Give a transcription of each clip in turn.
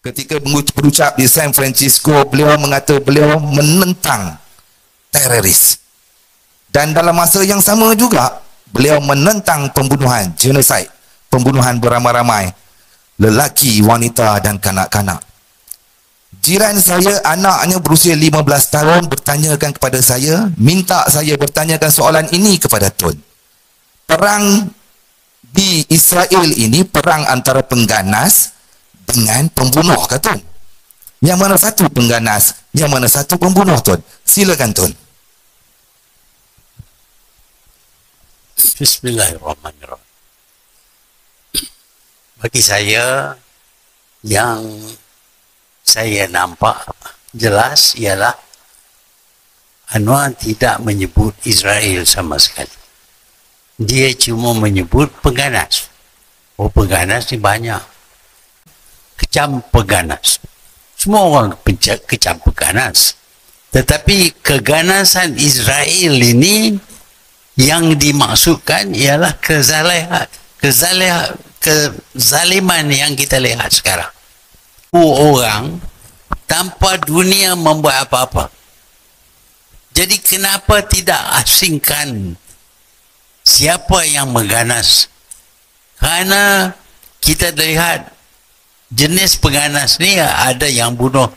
Ketika berucap di San Francisco, beliau mengata beliau menentang teroris. Dan dalam masa yang sama juga, beliau menentang pembunuhan, genocide, pembunuhan beramai-ramai, lelaki, wanita dan kanak-kanak. Jiran saya, anaknya berusia 15 tahun bertanyakan kepada saya, minta saya bertanyakan soalan ini kepada Tun. Perang di Israel ini, perang antara pengganas dengan pembunuh, kata Tun. Yang mana satu pengganas, yang mana satu pembunuh, Tun? Silakan, Tun. Bismillahirrahmanirrahim. Bagi saya, yang saya nampak jelas ialah Anwar tidak menyebut Israel sama sekali. Dia cuma menyebut pengganas. Oh, pengganas ni banyak. Kecam pengganas. Semua orang kecam pengganas. Tetapi keganasan Israel ini yang dimaksudkan ialah kezaliman yang kita lihat sekarang. Orang tanpa dunia membuat apa-apa. Jadi kenapa tidak asingkan siapa yang mengganas? Karena kita lihat jenis pengganas ni ada yang bunuh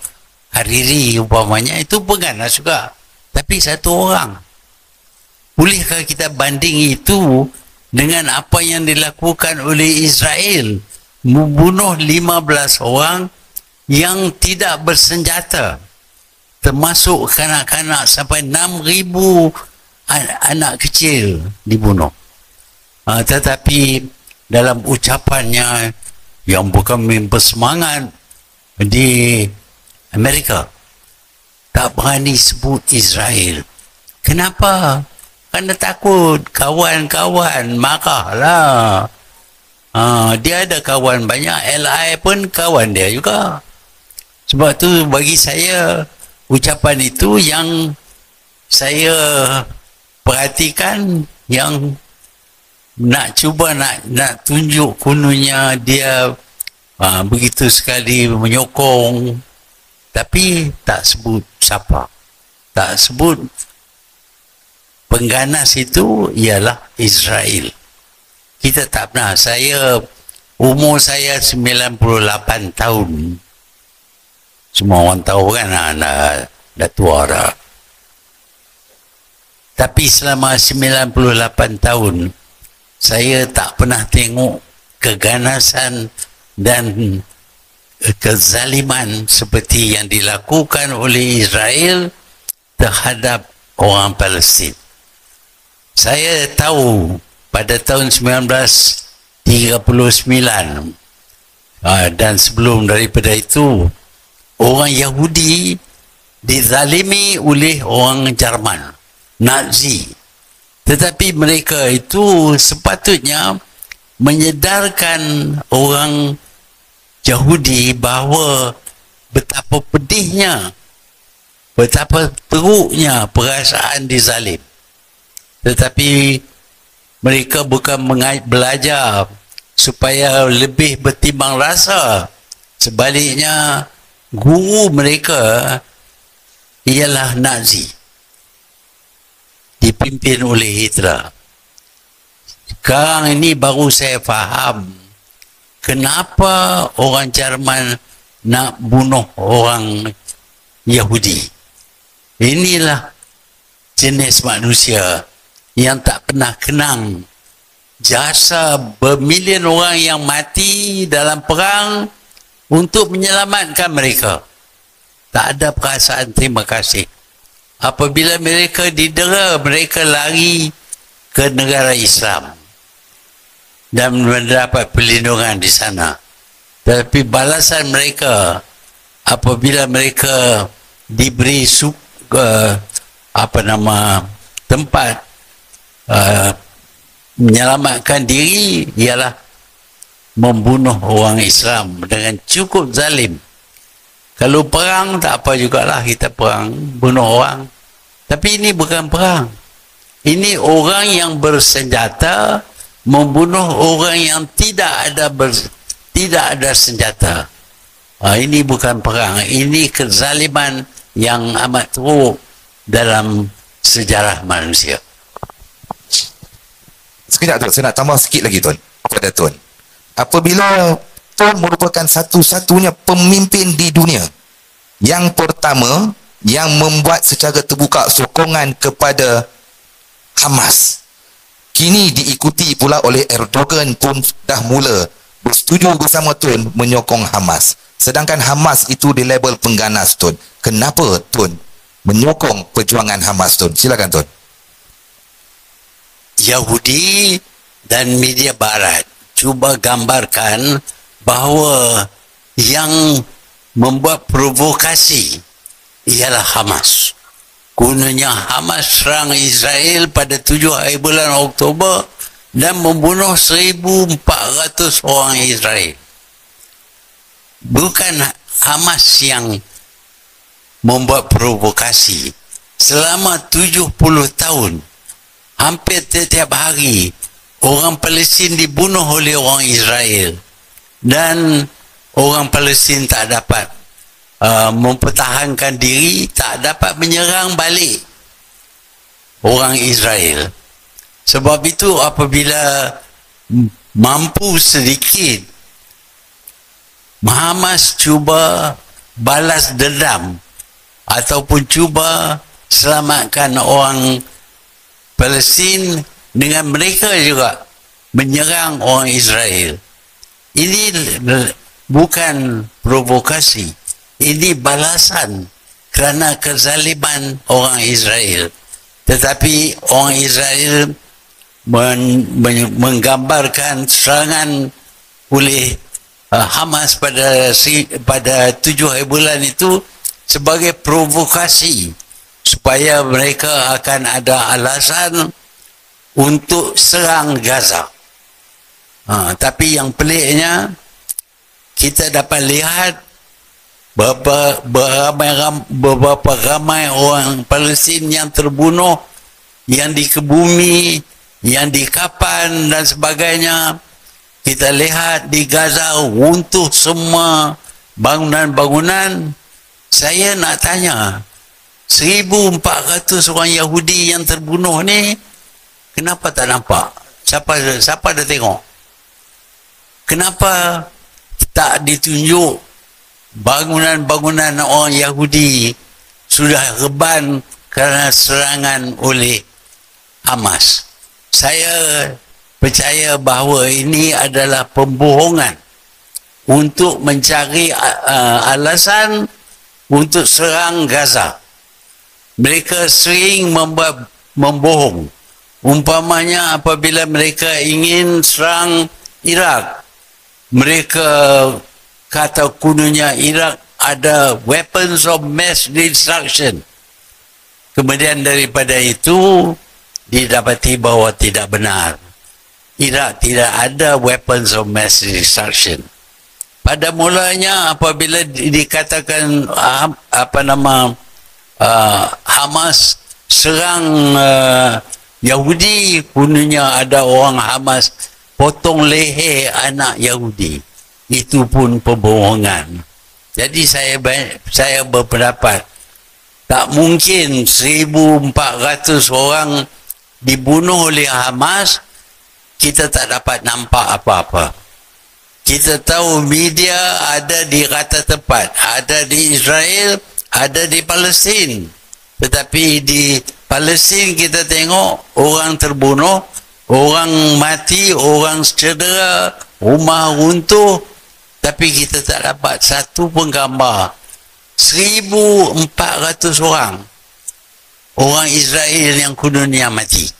Hariri umpamanya, itu pengganas juga. Tapi satu orang. Bolehkah kita banding itu dengan apa yang dilakukan oleh Israel? Membunuh 15 orang yang tidak bersenjata, termasuk kanak-kanak, sampai 6,000 anak kecil dibunuh. Tetapi dalam ucapannya yang bukan bersemangat di Amerika, tak berani sebut Israel. Kenapa? Kerana takut kawan-kawan marahlah. Dia ada kawan banyak, LI pun kawan dia juga. Sebab tu bagi saya ucapan itu yang saya perhatikan, yang nak cuba nak tunjuk kononnya dia begitu sekali menyokong, tapi tak sebut siapa, tak sebut pengganas itu ialah Israel. Kita tak pernah. Umur saya 98 tahun. Semua orang tahu kan, dah tua dah. Tapi selama 98 tahun, saya tak pernah tengok keganasan dan kezaliman seperti yang dilakukan oleh Israel terhadap orang Palestin. Saya tahu pada tahun 1939 dan sebelum daripada itu, orang Yahudi dizalimi oleh orang Jerman, Nazi. Tetapi mereka itu sepatutnya menyedarkan orang Yahudi bahawa betapa pedihnya, betapa teruknya perasaan dizalim. Tetapi mereka bukan belajar supaya lebih bertimbang rasa. Sebaliknya, guru mereka ialah Nazi, dipimpin oleh Hitler. Sekarang ini baru saya faham kenapa orang Jerman nak bunuh orang Yahudi. Inilah jenis manusia yang tak pernah kenang jasa bermilion orang yang mati dalam perang untuk menyelamatkan mereka. Tak ada perasaan terima kasih. Apabila mereka didera, mereka lari ke negara Islam dan mendapat perlindungan di sana. Tapi balasan mereka apabila mereka diberi tempat menyelamatkan diri ialah membunuh orang Islam dengan cukup zalim. Kalau perang tak apa jugalah, kita perang bunuh orang. Tapi ini bukan perang. Ini orang yang bersenjata membunuh orang yang tidak ada senjata. Ini bukan perang, ini kezaliman yang amat teruk dalam sejarah manusia. Sekejap Tuan, saya nak tambah sikit lagi Tuan kepada Tuan. Apabila Tuan merupakan satu-satunya pemimpin di dunia yang pertama yang membuat secara terbuka sokongan kepada Hamas, kini diikuti pula oleh Erdogan pun dah mula bersetuju bersama Tuan menyokong Hamas. Sedangkan Hamas itu di label pengganas Tuan. Kenapa Tuan menyokong perjuangan Hamas Tuan? Silakan Tuan. Yahudi dan media barat cuba gambarkan bahawa yang membuat provokasi ialah Hamas. Gunanya Hamas serang Israel pada 7 hari bulan Oktober dan membunuh 1,400 orang Israel. Bukan Hamas yang membuat provokasi. Selama 70 tahun, hampir setiap hari, orang Palestin dibunuh oleh orang Israel. Dan orang Palestin tak dapat mempertahankan diri, tak dapat menyerang balik orang Israel. Sebab itu apabila mampu sedikit, Hamas cuba balas dendam ataupun cuba selamatkan orang Palestin dengan mereka juga menyerang orang Israel. Ini bukan provokasi, ini balasan kerana kezaliman orang Israel. Tetapi orang Israel menggambarkan serangan oleh Hamas pada 7 hari bulan itu sebagai provokasi supaya mereka akan ada alasan untuk serang Gaza. Tapi yang peliknya, kita dapat lihat beberapa ramai orang Palestin yang terbunuh, yang dikebumi, yang dikapan dan sebagainya. Kita lihat di Gaza runtuh semua bangunan-bangunan. Saya nak tanya, 1,400 orang Yahudi yang terbunuh ni, kenapa tak nampak? Siapa dah tengok? Kenapa tak ditunjuk bangunan-bangunan orang Yahudi sudah reban kerana serangan oleh Hamas? Saya percaya bahawa ini adalah pembohongan untuk mencari alasan untuk serang Gaza. Mereka sering membohong. Umpamanya apabila mereka ingin serang Iraq, mereka kata kononnya Iraq ada weapons of mass destruction. Kemudian daripada itu didapati bahawa tidak benar. Iraq tidak ada weapons of mass destruction. Pada mulanya apabila dikatakan Hamas serang Yahudi, kononnya ada orang Hamas potong leher anak Yahudi. Itu pun pembohongan. Jadi saya berpendapat tak mungkin 1,400 orang dibunuh oleh Hamas kita tak dapat nampak apa-apa. Kita tahu media ada di rata tempat, ada di Israel, ada di Palestin. Tetapi di Palestin kita tengok orang terbunuh, orang mati, orang cedera, rumah runtuh, tapi kita tak dapat satu pun gambar 1,400 orang Israel yang kononnya mati.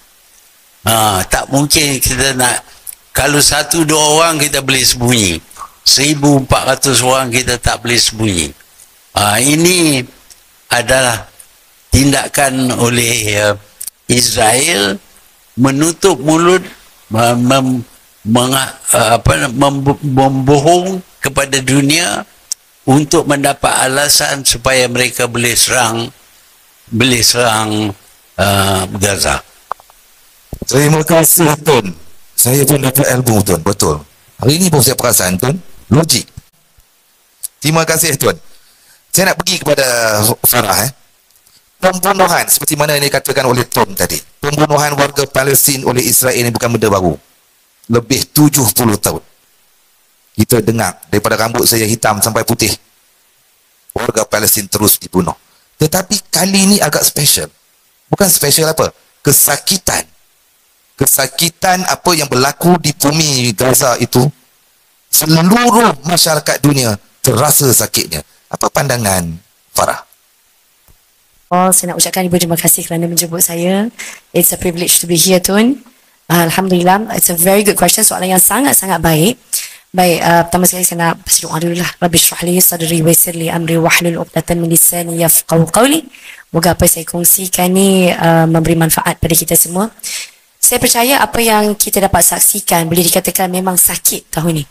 Tak mungkin kita nak, kalau 1-2 orang kita boleh sembunyi, 1,400 orang kita tak boleh sembunyi. Ini adalah tindakan oleh Israel menutup mulut, membohong kepada dunia untuk mendapat alasan supaya mereka boleh serang Gaza. Terima kasih Tuan. Saya pun dapat ilmu Tuan, betul. Hari ini pun saya perasan Tuan, logik. Terima kasih tuan. Saya nak pergi kepada Farah. Pembunuhan seperti mana yang dikatakan oleh Tom tadi. Pembunuhan warga Palestin oleh Israel ini bukan benda baru. Lebih 70 tahun. Kita dengar daripada rambut saya hitam sampai putih. Warga Palestin terus dibunuh. Tetapi kali ini agak special. Bukan special apa? Kesakitan. Kesakitan apa yang berlaku di bumi Gaza itu, seluruh masyarakat dunia terasa sakitnya. Apa pandangan Farah? Oh, saya nak ucapkan ibu terima kasih kerana menjemput saya. It's a privilege to be here, Tun. Alhamdulillah, it's a very good question. Soalan yang sangat-sangat baik. Baik, pertama sekali saya nak berdoa dulu lah. Rabbi syrah li sadri wa yassir li amri wahlul 'uqdatam min lisani yafqahu qawli. Moga apa saya kongsikan ni memberi manfaat pada kita semua. Saya percaya apa yang kita dapat saksikan boleh dikatakan memang sakit tahun ni.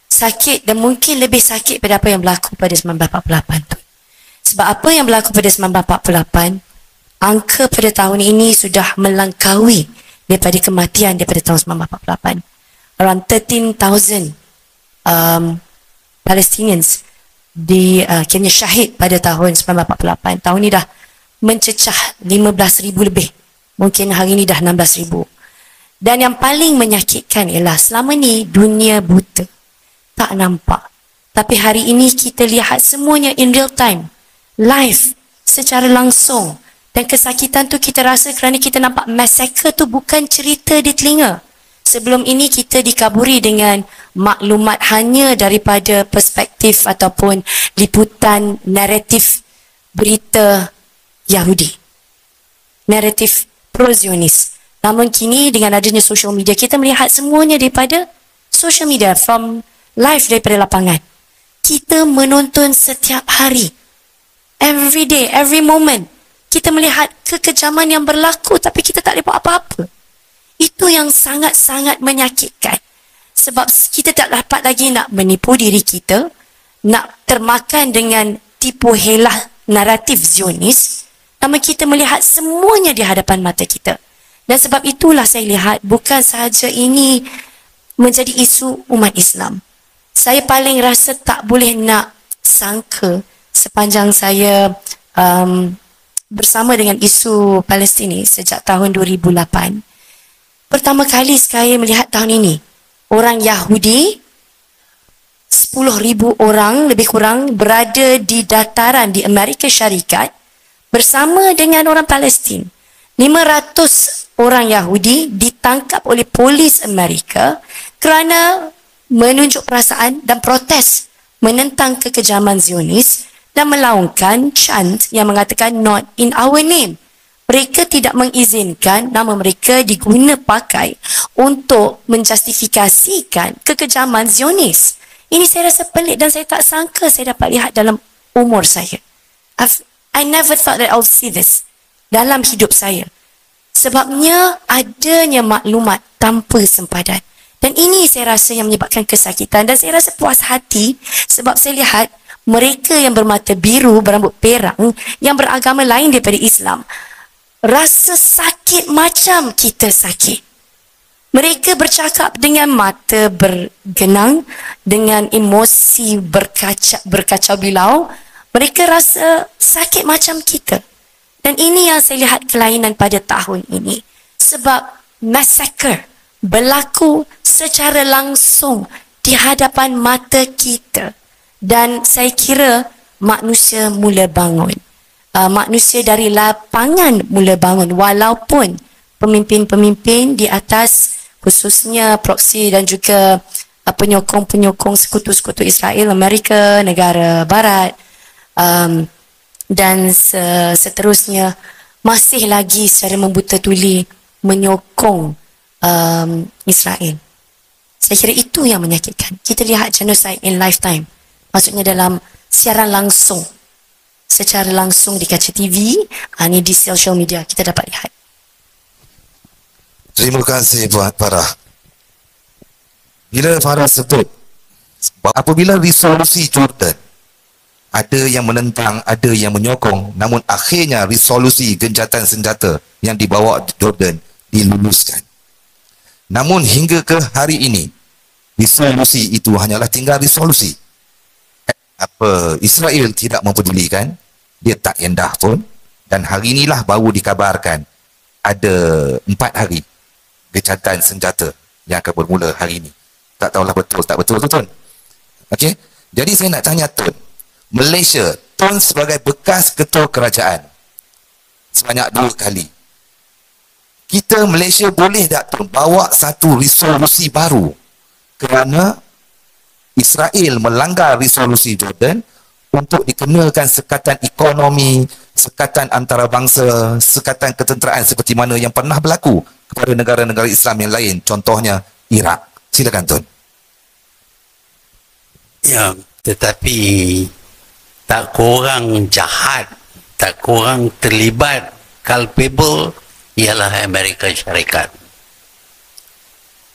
Sakit dan mungkin lebih sakit pada apa yang berlaku pada 1948 tu. Sebab apa yang berlaku pada 1948, angka pada tahun ini sudah melangkaui daripada kematian daripada tahun 1948. Around 13,000 Palestinians kena syahid pada tahun 1948. Tahun ini dah mencecah 15,000 lebih. Mungkin hari ini dah 16,000. Dan yang paling menyakitkan ialah selama ni dunia buta. Tak nampak. Tapi hari ini kita lihat semuanya in real time. Live. Secara langsung. Dan kesakitan tu kita rasa kerana kita nampak massacre tu bukan cerita di telinga. Sebelum ini kita dikaburi dengan maklumat hanya daripada perspektif ataupun liputan naratif berita Yahudi. Naratif pro-Zionis. Namun kini dengan adanya social media, kita melihat semuanya daripada social media, from live daripada lapangan. Kita menonton setiap hari. Every day, every moment. Kita melihat kekejaman yang berlaku tapi kita tak boleh buat apa-apa. Itu yang sangat-sangat menyakitkan. Sebab kita tak dapat lagi nak menipu diri kita, nak termakan dengan tipu helah naratif Zionis, namun kita melihat semuanya di hadapan mata kita. Dan sebab itulah saya lihat bukan sahaja ini menjadi isu umat Islam. Saya paling rasa tak boleh nak sangka sepanjang saya bersama dengan isu Palestin ini sejak tahun 2008. Pertama kali saya melihat tahun ini, orang Yahudi 10,000 orang lebih kurang berada di dataran di Amerika Syarikat bersama dengan orang Palestin. 500 orang Yahudi ditangkap oleh polis Amerika kerana menunjuk perasaan dan protes menentang kekejaman Zionis dan melaungkan chant yang mengatakan not in our name. Mereka tidak mengizinkan nama mereka diguna pakai untuk menjustifikasikan kekejaman Zionis. Ini saya rasa pelik dan saya tak sangka saya dapat lihat dalam umur saya. I never thought that I'll see this dalam hidup saya. Sebabnya adanya maklumat tanpa sempadan. Dan ini saya rasa yang menyebabkan kesakitan dan saya rasa puas hati sebab saya lihat mereka yang bermata biru, berambut perang, yang beragama lain daripada Islam, rasa sakit macam kita sakit. Mereka bercakap dengan mata bergenang, dengan emosi berkacau bilau. Mereka rasa sakit macam kita. Dan ini yang saya lihat kelainan pada tahun ini. Sebab massacre berlaku secara langsung di hadapan mata kita. Dan saya kira manusia mula bangun. Manusia dari lapangan mula bangun walaupun pemimpin-pemimpin di atas khususnya proksi dan juga penyokong-penyokong sekutu-sekutu Israel, Amerika, negara barat dan seterusnya masih lagi secara membuta tuli menyokong Israel. Saya kira itu yang menyakitkan. Kita lihat genocide in lifetime. Maksudnya dalam siaran langsung. Secara langsung di kaca TV, ini di social media kita dapat lihat. Terima kasih buat Farah. Bila Farah sebut, apabila resolusi Jordan, ada yang menentang, ada yang menyokong, namun akhirnya resolusi gencatan senjata yang dibawa Jordan diluluskan. Namun hingga ke hari ini, resolusi itu hanyalah tinggal resolusi. Israel tidak mempedulikan, dia tak endah pun, dan hari inilah baru dikabarkan ada 4 hari gencatan senjata yang akan bermula hari ini. Tak tahulah betul tak betul tu Tun. Okey, jadi saya nak tanya Tun, Malaysia, Tun sebagai bekas ketua kerajaan sebanyak 2 kali, kita Malaysia boleh tak Tun bawa satu resolusi baru kerana Israel melanggar resolusi Jordan untuk dikenakan sekatan ekonomi, sekatan antarabangsa, sekatan ketenteraan seperti mana yang pernah berlaku kepada negara-negara Islam yang lain, contohnya Iraq. Silakan Tun. Ya, tetapi tak kurang jahat, tak kurang terlibat, culpable ialah Amerika Syarikat.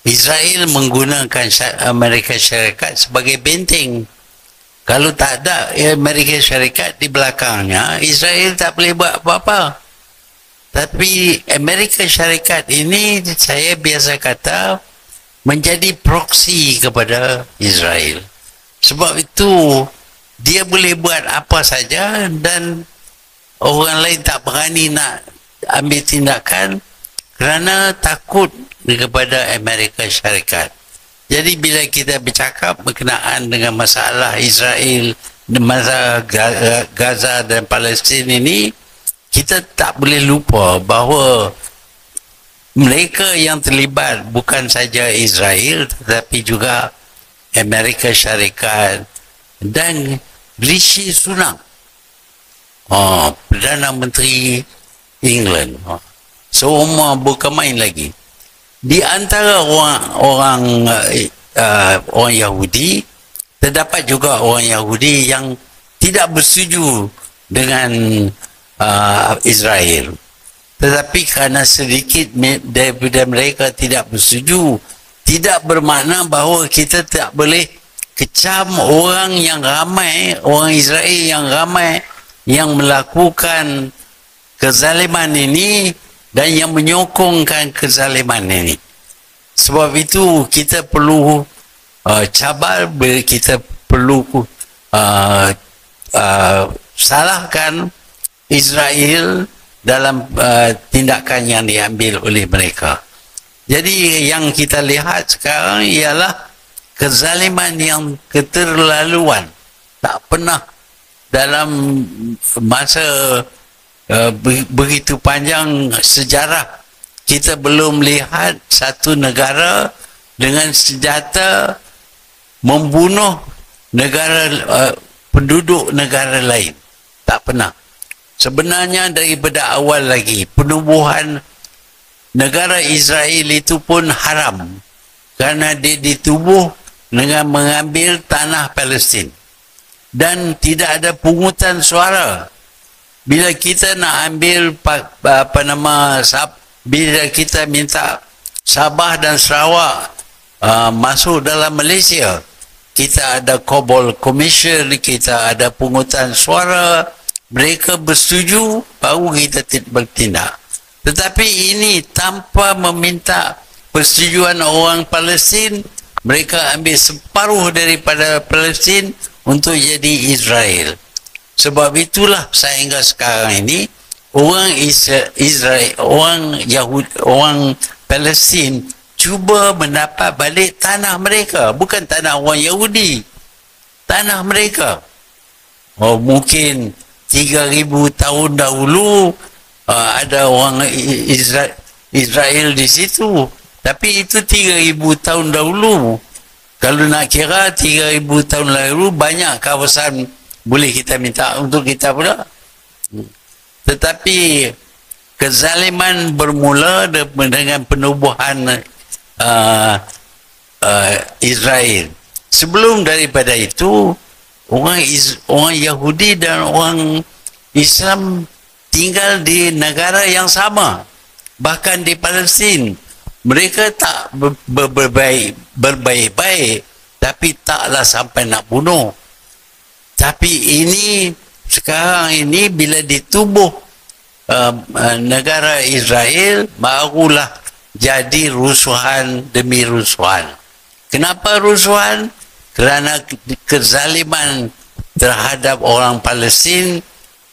Israel menggunakan Amerika Syarikat sebagai benteng. Kalau tak ada Amerika Syarikat di belakangnya, Israel tak boleh buat apa-apa. Tapi Amerika Syarikat ini, saya biasa kata, menjadi proksi kepada Israel. Sebab itu, dia boleh buat apa saja dan orang lain tak berani nak ambil tindakan kerana takut kepada Amerika Syarikat. Jadi bila kita bercakap berkenaan dengan masalah Israel, masalah Gaza dan Palestin ini, kita tak boleh lupa bahawa mereka yang terlibat bukan saja Israel tetapi juga Amerika Syarikat dan Rishi Sunak, Perdana Menteri England. Semua bukan main lagi. Di antara orang Yahudi, terdapat juga orang Yahudi yang tidak bersetuju dengan Israel. Tetapi kerana sedikit daripada mereka tidak bersetuju, tidak bermakna bahawa kita tak boleh kecam orang yang ramai, orang Israel yang ramai yang melakukan kezaliman ini dan yang menyokongkan kezaliman ini. Sebab itu kita perlu cabar, kita perlu salahkan Israel dalam tindakan yang diambil oleh mereka. Jadi yang kita lihat sekarang ialah kezaliman yang keterlaluan. Tak pernah dalam masa begitu panjang sejarah kita belum lihat satu negara dengan senjata membunuh negara penduduk negara lain. Tak pernah. Sebenarnya daripada awal lagi penubuhan negara Israel itu pun haram kerana dia ditubuh dengan mengambil tanah Palestin dan tidak ada pungutan suara. Bila kita nak ambil bila kita minta Sabah dan Sarawak masuk dalam Malaysia, kita ada Cobol Commission, kita ada pungutan suara, mereka bersetuju baru kita bertindak. Tetapi ini tanpa meminta persetujuan orang Palestin, mereka ambil separuh daripada Palestin untuk jadi Israel. Sebab itulah sehingga sekarang ini orang Israel, orang Yahudi, orang Palestin cuba mendapat balik tanah mereka, bukan tanah orang Yahudi, tanah mereka. Mungkin 3,000 tahun dahulu ada orang Israel di situ, tapi itu 3,000 tahun dahulu. Kalau nak kira 3,000 tahun lalu, banyak kawasan boleh kita minta untuk kita pula. Tetapi kezaliman bermula dengan penubuhan Israel. Sebelum daripada itu, orang Yahudi dan orang Islam tinggal di negara yang sama. Bahkan di Palestin, mereka tak berbaik-baik, tapi taklah sampai nak bunuh. Tapi ini sekarang ini bila ditubuh negara Israel, barulah jadi rusuhan demi rusuhan. Kenapa rusuhan? Kerana kezaliman terhadap orang Palestin,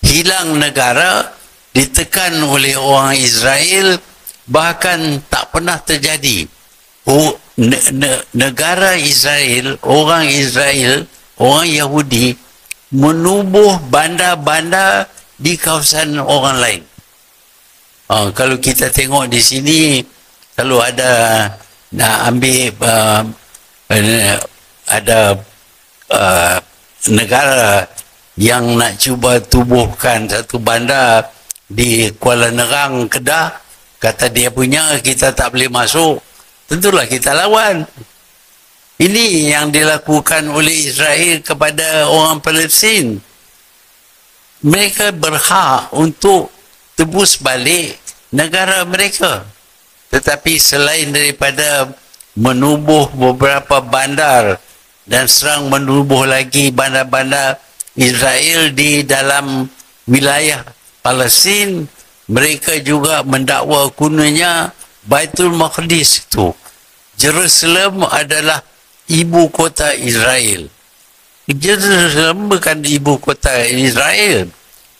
hilang negara, ditekan oleh orang Israel, bahkan tak pernah terjadi. Negara Israel, orang Yahudi menubuh bandar-bandar di kawasan orang lain. Kalau kita tengok di sini, kalau ada nak ambil ada negara yang nak cuba tubuhkan satu bandar di Kuala Nerang, Kedah, kata dia punya, kita tak boleh masuk, tentulah kita lawan. Ini yang dilakukan oleh Israel kepada orang Palestin. Mereka berhak untuk tebus balik negara mereka. Tetapi selain daripada menubuh beberapa bandar dan serang menubuh lagi bandar-bandar Israel di dalam wilayah Palestin, mereka juga mendakwa kunanya Baitul Maqdis itu, Jerusalem adalah ibu kota Israel. Jerusalem bukan ibu kota Israel.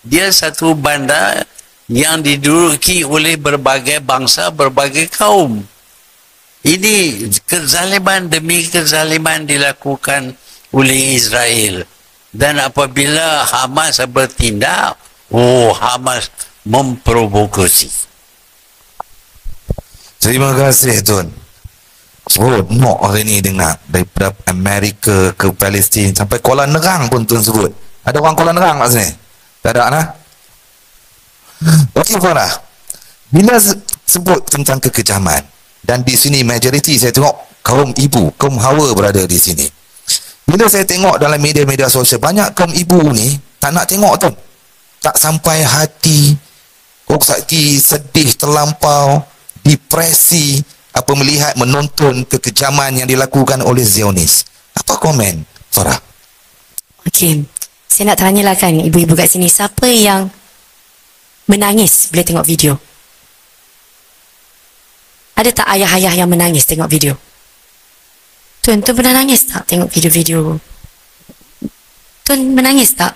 Dia satu bandar yang diduduki oleh berbagai bangsa, berbagai kaum. Ini kezaliman demi kezaliman dilakukan oleh Israel. Dan apabila Hamas bertindak, Hamas memprovokasi. Terima kasih Tun. Nok hari ni dengar daripada Amerika ke Palestin sampai Kuala Nerang pun Tun sebut. Ada orang Kuala Nerang kat sini? Tak ada nah? Okey Farah. Bila sebut tentang kekejaman, dan di sini majoriti saya tengok kaum ibu, kaum hawa berada di sini. Bila saya tengok dalam media-media sosial, banyak kaum ibu ni tak nak tengok tu. Tak sampai hati, sakit, sedih terlampau, depresi apa melihat menonton kekejaman yang dilakukan oleh Zionis. Apa komen Farah? Okey, saya nak tanyalah kan ibu-ibu kat sini, siapa yang menangis bila tengok video? Ada tak ayah-ayah yang menangis tengok video? Tuan pernah nangis tak tengok video-video? Tuan menangis tak?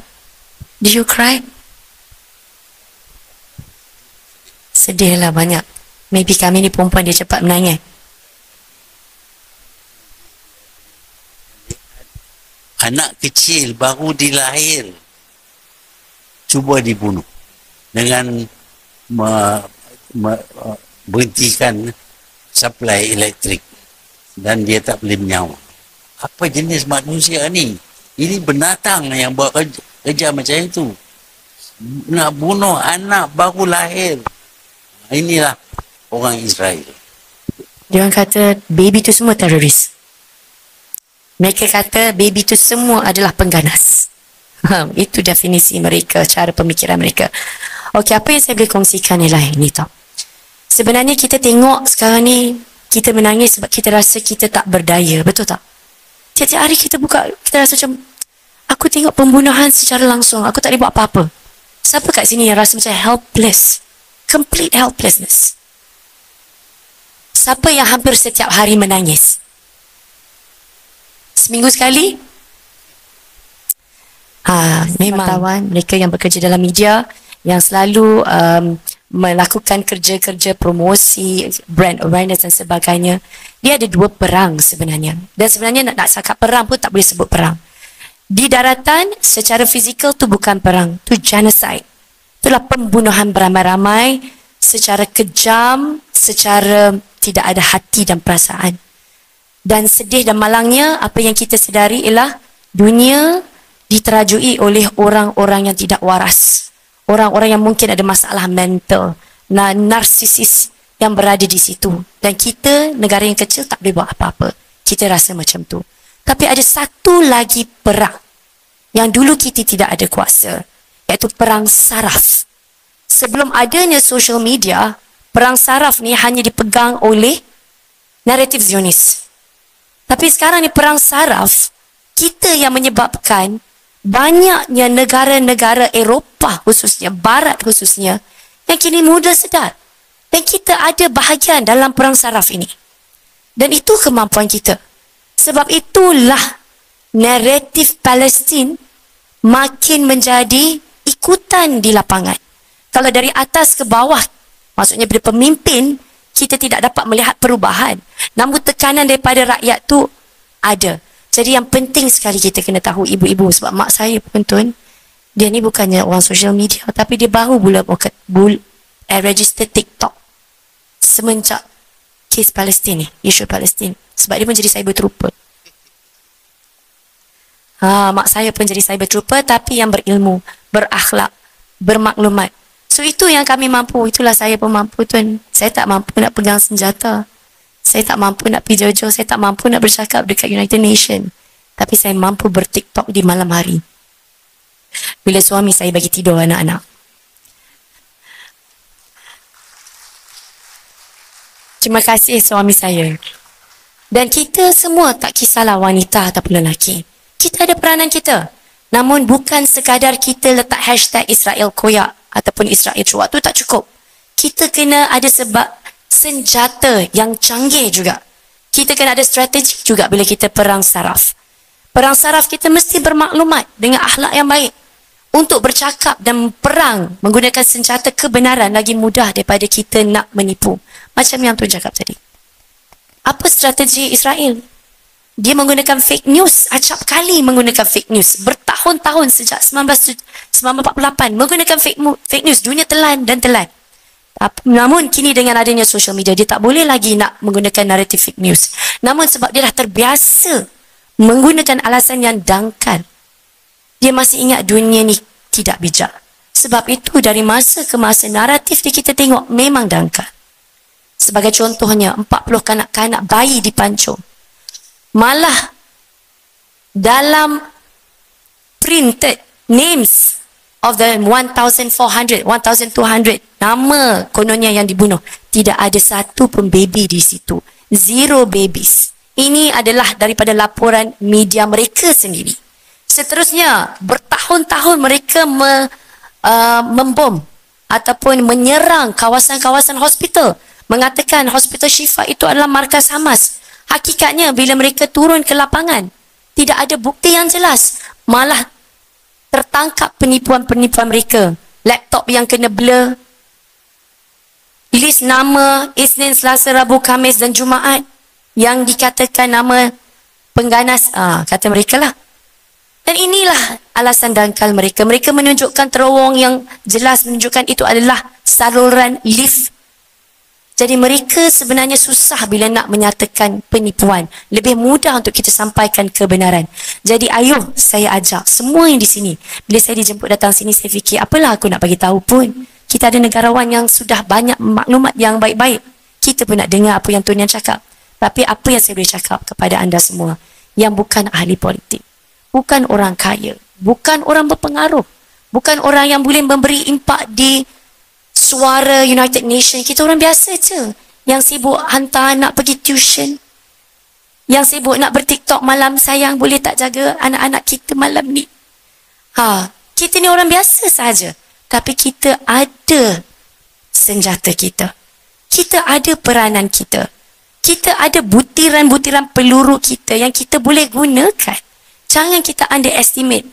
Do you cry? Sedihlah banyak. Maybe kami ni perempuan, dia cepat menangis. Anak kecil baru dilahir cuba dibunuh dengan berhentikan supply elektrik dan dia tak boleh menyawa. Apa jenis manusia ni? Ini binatang yang buat kerja macam itu. Nak bunuh anak baru lahir. Inilah orang Israel. Dia orang kata baby tu semua teroris. Mereka kata baby tu semua adalah pengganas. Itu definisi mereka, cara pemikiran mereka. Okey, apa yang saya boleh kongsikan ialah ini tau. Sebenarnya kita tengok sekarang ni, kita menangis sebab kita rasa kita tak berdaya, betul tak? Tiap-tiap hari kita buka, kita rasa macam, aku tengok pembunuhan secara langsung, aku tak boleh buat apa-apa. Siapa kat sini yang rasa macam helpless? Complete helplessness. Siapa yang hampir setiap hari menangis? Seminggu sekali? Memang kawan mereka yang bekerja dalam media, yang selalu melakukan kerja-kerja promosi, brand awareness dan sebagainya. Dia ada dua perang sebenarnya. Dan sebenarnya nak cakap perang pun tak boleh sebut perang. Di daratan, secara fizikal tu bukan perang, tu genocide. Itulah pembunuhan beramai-ramai, secara kejam, secara tidak ada hati dan perasaan. Dan sedih dan malangnya, apa yang kita sedari ialah dunia diterajui oleh orang-orang yang tidak waras. Orang-orang yang mungkin ada masalah mental, narsisis yang berada di situ. Dan kita, negara yang kecil, tak boleh buat apa-apa. Kita rasa macam tu. Tapi ada satu lagi perang yang dulu kita tidak ada kuasa, iaitu perang saraf. Sebelum adanya social media, perang saraf ni hanya dipegang oleh naratif Zionis. Tapi sekarang ni perang saraf, kita yang menyebabkan banyaknya negara-negara Eropah khususnya, Barat khususnya, yang kini muda sedar. Dan kita ada bahagian dalam perang saraf ini. Dan itu kemampuan kita. Sebab itulah naratif Palestin makin menjadi ikutan di lapangan. Kalau dari atas ke bawah, maksudnya dari pemimpin, kita tidak dapat melihat perubahan. Namun tekanan daripada rakyat tu ada. Jadi yang penting sekali kita kena tahu ibu-ibu, sebab mak saya pun tuan, dia ni bukannya orang social media, tapi dia baru register TikTok semenjak kes Palestin ni, isu Palestin. Sebab dia pun jadi cyber trooper. Mak saya pun jadi cyber trooper, tapi yang berilmu, berakhlak, bermaklumat. So itu yang kami mampu, itulah saya pun mampu tuan. Saya tak mampu nak pegang senjata. Saya tak mampu nak pergi jojo, saya tak mampu nak bercakap dekat United Nations. Tapi saya mampu bertiktok di malam hari. Bila suami saya bagi tidur anak-anak. Terima kasih suami saya. Dan kita semua, tak kisahlah wanita ataupun lelaki, kita ada peranan kita. Namun bukan sekadar kita letak hashtag Israel koyak ataupun Israel cuak, tu tak cukup. Kita kena ada sebab senjata yang canggih juga. Kita kena ada strategi juga bila kita perang saraf. Perang saraf kita mesti bermaklumat dengan akhlak yang baik. Untuk bercakap dan perang menggunakan senjata kebenaran lagi mudah daripada kita nak menipu. Macam yang Tuan cakap tadi. Apa strategi Israel? Dia menggunakan fake news. Acap kali menggunakan fake news. Bertahun-tahun sejak 1948 menggunakan fake news. Dunia telan dan telan. Namun kini dengan adanya social media, dia tak boleh lagi nak menggunakan naratif fake news. Namun sebab dia dah terbiasa menggunakan alasan yang dangkal, dia masih ingat dunia ni tidak bijak. Sebab itu dari masa ke masa naratif dia kita tengok memang dangkal. Sebagai contohnya 40 kanak-kanak bayi dipancung. Malah dalam printed names of the 1,400, 1,200 nama kononnya yang dibunuh, tidak ada satu pun baby di situ. Zero babies. Ini adalah daripada laporan media mereka sendiri. Seterusnya, bertahun-tahun mereka membom ataupun menyerang kawasan-kawasan hospital. Mengatakan hospital Shifa itu adalah markas Hamas. Hakikatnya, bila mereka turun ke lapangan, tidak ada bukti yang jelas. Malah tertangkap penipuan-penipuan mereka. Laptop yang kena blur. List nama Isnin, Selasa, Rabu, Khamis dan Jumaat yang dikatakan nama pengganas. Kata mereka lah. Dan inilah alasan dangkal mereka. Mereka menunjukkan terowong yang jelas menunjukkan itu adalah saluran lift. Jadi mereka sebenarnya susah bila nak menyatakan penipuan. Lebih mudah untuk kita sampaikan kebenaran. Jadi ayuh saya ajak semua yang di sini. Bila saya dijemput datang sini, saya fikir apalah aku nak bagi tahu pun. Kita ada negarawan yang sudah banyak maklumat yang baik-baik. Kita pun nak dengar apa yang Tuan yang cakap. Tapi apa yang saya boleh cakap kepada anda semua yang bukan ahli politik, bukan orang kaya, bukan orang berpengaruh, bukan orang yang boleh memberi impak di suara United Nations. Kita orang biasa je yang sibuk hantar anak pergi tuition, yang sibuk nak bertiktok malam. Sayang, boleh tak jaga anak-anak kita malam ni? Kita ni orang biasa saja, tapi kita ada senjata kita. Kita ada peranan kita. Kita ada butiran-butiran peluru kita yang kita boleh gunakan. Jangan kita underestimate.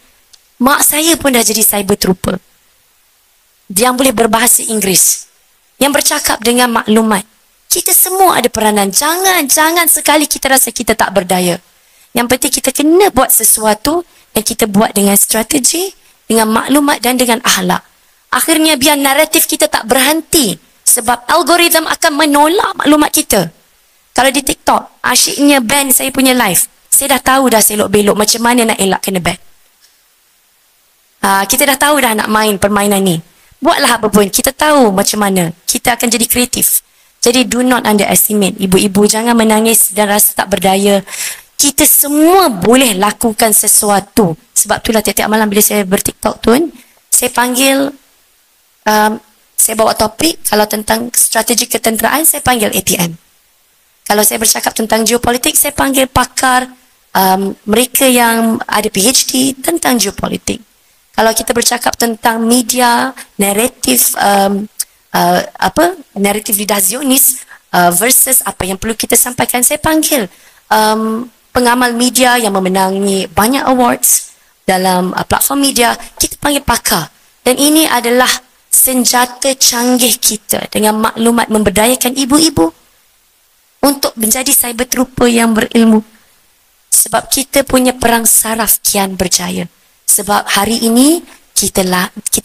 Mak saya pun dah jadi cyber trooper. Dia yang boleh berbahasa Inggeris, yang bercakap dengan maklumat. Kita semua ada peranan. Jangan sekali kita rasa kita tak berdaya. Yang penting kita kena buat sesuatu dan kita buat dengan strategi, dengan maklumat dan dengan akhlak. Akhirnya biar naratif kita tak berhenti, sebab algoritma akan menolak maklumat kita. Kalau di TikTok, asyiknya ban saya punya live, saya dah tahu dah selok-belok macam mana nak elak kena ban. Kita dah tahu dah nak main permainan ni. Buatlah apa pun, kita tahu macam mana. Kita akan jadi kreatif. Jadi do not underestimate. Ibu-ibu jangan menangis dan rasa tak berdaya. Kita semua boleh lakukan sesuatu. Sebab itulah tiap-tiap malam bila saya ber-TikTok Tuan, saya panggil, saya bawa topik. Kalau tentang strategi ketenteraan, saya panggil ATM. Kalau saya bercakap tentang geopolitik, saya panggil pakar, mereka yang ada PhD tentang geopolitik. Kalau kita bercakap tentang media, naratif, naratif lidah Zionis versus apa yang perlu kita sampaikan, saya panggil pengamal media yang memenangi banyak awards, dalam platform media, kita panggil pakar. Dan ini adalah senjata canggih kita dengan maklumat memberdayakan ibu-ibu untuk menjadi cyber trooper yang berilmu. Sebab kita punya perang saraf kian berjaya. Sebab hari ini kita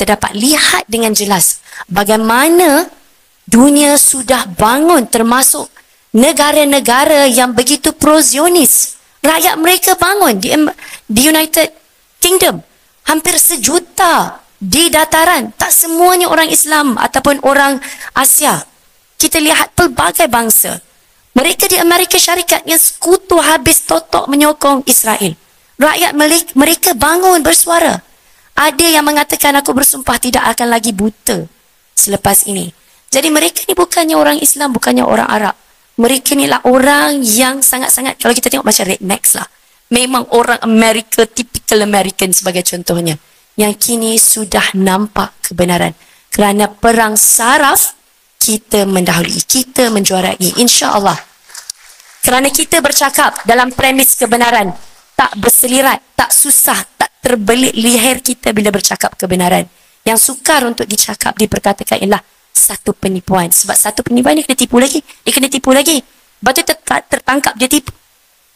dapat lihat dengan jelas bagaimana dunia sudah bangun, termasuk negara-negara yang begitu pro-Zionis. Rakyat mereka bangun di United Kingdom. Hampir 1 juta di dataran. Tak semuanya orang Islam ataupun orang Asia. Kita lihat pelbagai bangsa. Mereka di Amerika Syarikat yang sekutu habis totok menyokong Israel. Rakyat mereka bangun bersuara. Ada yang mengatakan, aku bersumpah tidak akan lagi buta selepas ini. Jadi mereka ni bukannya orang Islam, bukannya orang Arab. Mereka ni lah orang yang sangat-sangat, kalau kita tengok macam rednecks lah. Memang orang Amerika, typical American sebagai contohnya. Yang kini sudah nampak kebenaran. Kerana perang saraf, kita mendahului, kita menjuarai, insya-Allah. Kerana kita bercakap dalam premis kebenaran, tak berselirat, tak susah, tak terbelit leher kita bila bercakap kebenaran. Yang sukar untuk dicakap, diperkatakan ialah satu penipuan. Sebab satu penipuan dia kena tipu lagi, dia kena tipu lagi. Lepas tu tertangkap, dia tipu.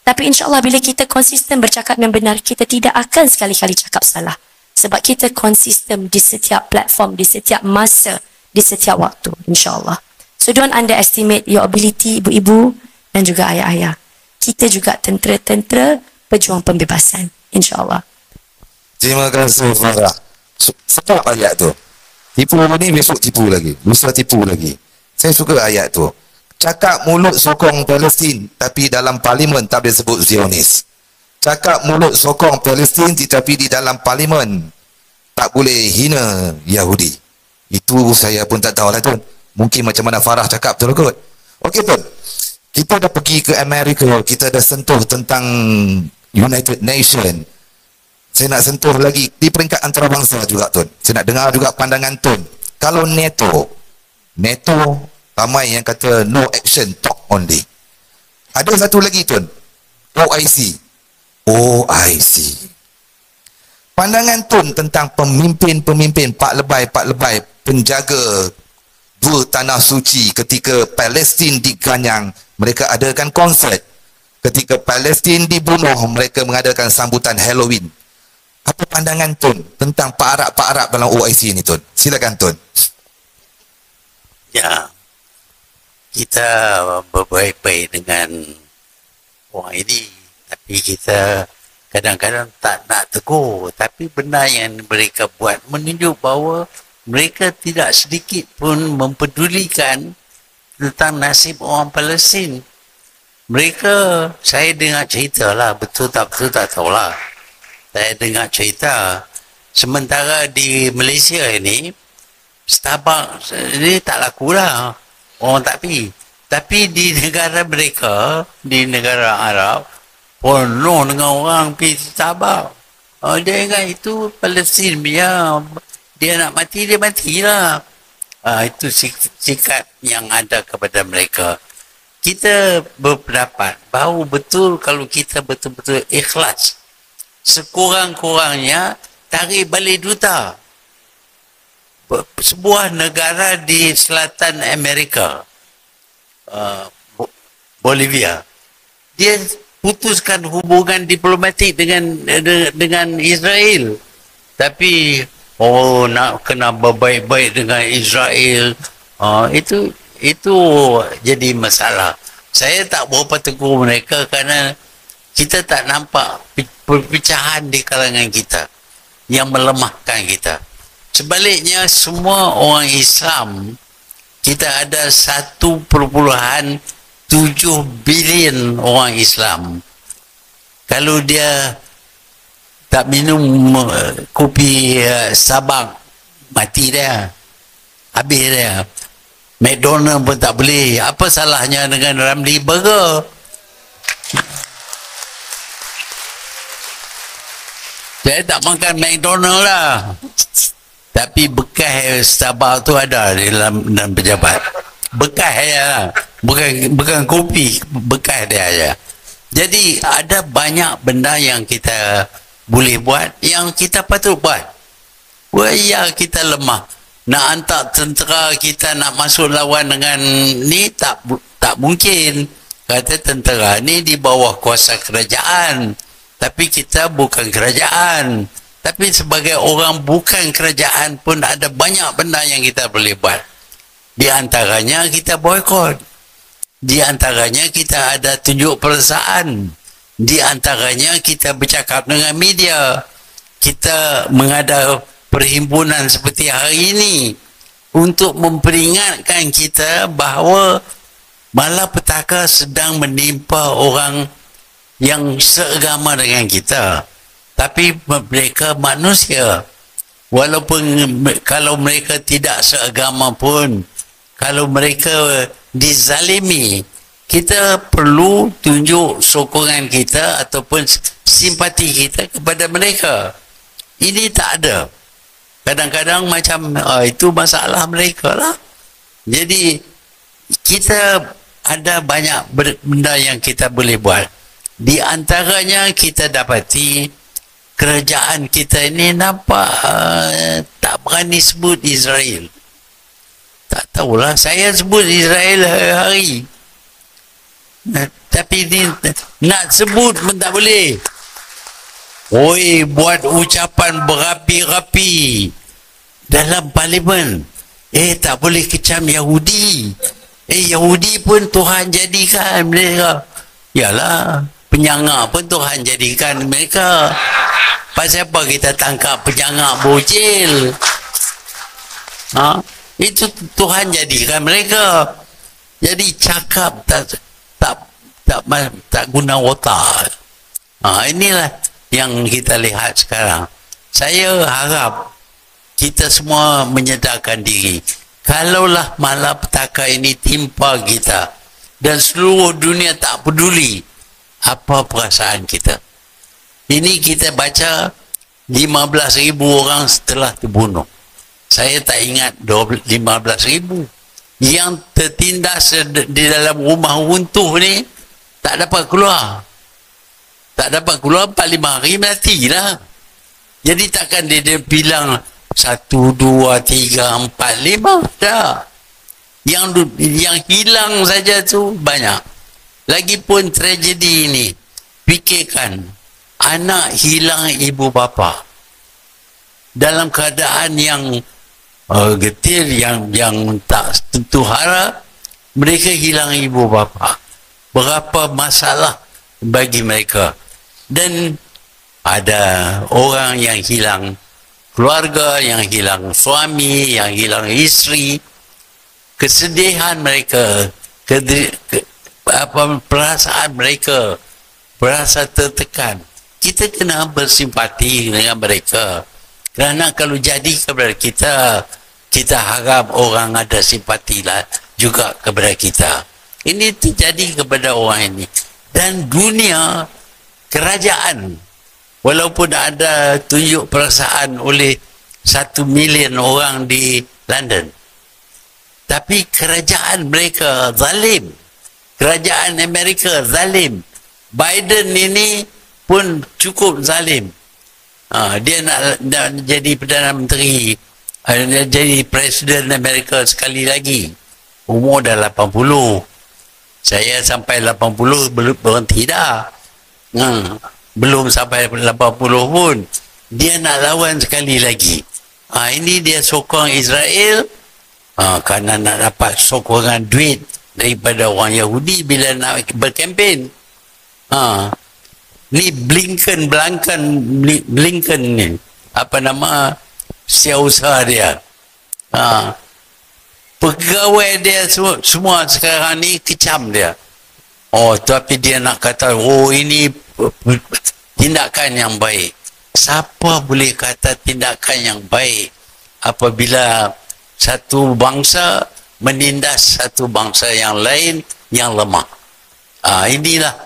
Tapi insya-Allah bila kita konsisten bercakap yang benar, kita tidak akan sekali-kali cakap salah. Sebab kita konsisten di setiap platform, di setiap masa, di setiap waktu, insya-Allah. So don't underestimate your ability, ibu-ibu dan juga ayah-ayah. Kita juga tentera-tentera pejuang pembebasan, insya-Allah. Terima kasih Farah. Sebab ayat tu. Tipu ni besok tipu lagi, lusa tipu lagi. Saya suka ayat tu. Cakap mulut sokong Palestin, tapi dalam parlimen tak boleh sebut Zionis. Cakap mulut sokong Palestin, tetapi di dalam parlimen tak boleh hina Yahudi. Itu saya pun tak tahu lah Tun. Mungkin macam mana Farah cakap tu kot. Okey Tun, kita dah pergi ke Amerika, kita dah sentuh tentang United Nation. Saya nak sentuh lagi di peringkat antarabangsa juga Tun. Saya nak dengar juga pandangan Tun. Kalau NATO ramai yang kata no action, talk only. Ada satu lagi Tun, OIC. Pandangan Tun tentang pemimpin-pemimpin Pak Lebay penjaga dua tanah suci ketika Palestin diganyang, mereka adakan konsert. Ketika Palestin dibunuh, mereka mengadakan sambutan Halloween. Apa pandangan Tun tentang Pak Arab dalam OIC ni Tun? Silakan Tun. Ya, kita berbaik-baik dengan orang ini, tapi kita kadang-kadang tak nak tegur. Tapi benda yang mereka buat menunjuk bahawa mereka tidak sedikit pun mempedulikan tentang nasib orang Palestin. Mereka, saya dengar cerita lah, betul tak tahulah. Saya dengar cerita, sementara di Malaysia ini, Starbucks ini tak laku lah. Orang tak pergi. Tapi di negara mereka, di negara Arab, penuh dengan orang pergi Starbucks. Dia ingat itu Palestin punya. Dia nak mati, dia matilah. Itu sikap yang ada kepada mereka. Kita berpendapat bahawa betul kalau kita betul-betul ikhlas, sekurang-kurangnya tarik balik duta. Sebuah negara di selatan Amerika, Bolivia, dia putuskan hubungan diplomatik dengan Israel. Tapi nak kena berbaik-baik dengan Israel, itu jadi masalah. Saya tak berapa tegur mereka kerana kita tak nampak perpecahan di kalangan kita yang melemahkan kita. Sebaliknya, semua orang Islam, kita ada 1.7 bilion orang Islam. Kalau dia tak minum kopi Starbucks, mati dia, habis dia. McDonald pun tak boleh. Apa salahnya dengan Ramly Burger? Saya tak makan McDonald lah, tapi bekas Starbucks tu ada di dalam pejabat. Bekas ya, bukan kopi, bekas dia aja. Jadi ada banyak benda yang kita boleh buat, yang kita patut buat. Wah, ya kita lemah. Nak hantar tentera kita nak masuk lawan dengan ni tak mungkin. Kata tentera ni di bawah kuasa kerajaan. Tapi kita bukan kerajaan. Tapi sebagai orang bukan kerajaan pun ada banyak benda yang kita boleh buat. Di antaranya kita boykot. Di antaranya kita ada tunjuk perasaan. Di antaranya kita bercakap dengan media. Kita mengada perhimpunan seperti hari ini untuk memperingatkan kita bahawa malapetaka sedang menimpa orang yang seagama dengan kita. Tapi mereka manusia. Walaupun kalau mereka tidak seagama pun, kalau mereka dizalimi, kita perlu tunjuk sokongan kita ataupun simpati kita kepada mereka. Ini tak ada. Kadang-kadang macam itu masalah mereka lah. Jadi kita ada banyak benda yang kita boleh buat. Di antaranya kita dapati kerajaan kita ini nampak tak berani sebut Israel. Tak tahulah, saya sebut Israel hari-hari. Tapi ni nak sebut pun tak boleh. Oi, buat ucapan berapi-rapi dalam parlimen. Tak boleh kecam Yahudi. Yahudi pun Tuhan jadikan mereka. Yalah, penyangak pun Tuhan jadikan mereka. Pasal apa kita tangkap penyangak bocil? Itu Tuhan jadikan mereka. Jadi cakap tak guna otak. Inilah yang kita lihat sekarang. Saya harap kita semua menyedarkan diri. Kalaulah malapetaka ini timpa kita dan seluruh dunia tak peduli, apa perasaan kita? Ini kita baca 15,000 orang setelah terbunuh. Saya tak ingat 15,000. Yang tertindas di dalam rumah runtuh ni tak dapat keluar. Tak dapat keluar 4-5 hari matilah. Jadi takkan dia bilang 1, 2, 3, 4, 5. Tak. Yang hilang saja tu banyak. Lagipun tragedi ini, fikirkan anak hilang ibu bapa dalam keadaan yang getir, yang tak tentu hara. Mereka hilang ibu bapa. Berapa masalah bagi mereka. Dan ada orang yang hilang keluarga, yang hilang suami, yang hilang isteri. Kesedihan mereka, perasaan mereka berasa tertekan. Kita kena bersimpati dengan mereka. Kerana kalau jadi kepada kita, kita harap orang ada simpati lah juga kepada kita. Ini terjadi kepada orang ini. Dan dunia, kerajaan, walaupun ada tunjuk perasaan oleh 1 million orang di London, tapi kerajaan mereka zalim. Kerajaan Amerika zalim. Biden ini pun cukup zalim. Dia nak jadi Perdana Menteri, jadi Presiden Amerika sekali lagi. Umur dah 80. Saya sampai 80 belum berhenti dah. Belum sampai 80 pun. Dia nak lawan sekali lagi. Ini dia sokong Israel. Kerana nak dapat sokongan duit daripada orang Yahudi bila nak berkempen. Ni Blinken ni, apa nama siasat dia. Pegawai dia semua sekarang ni kecam dia. Tapi dia nak kata, ini tindakan yang baik. Siapa boleh kata tindakan yang baik apabila satu bangsa menindas satu bangsa yang lain yang lemah? Inilah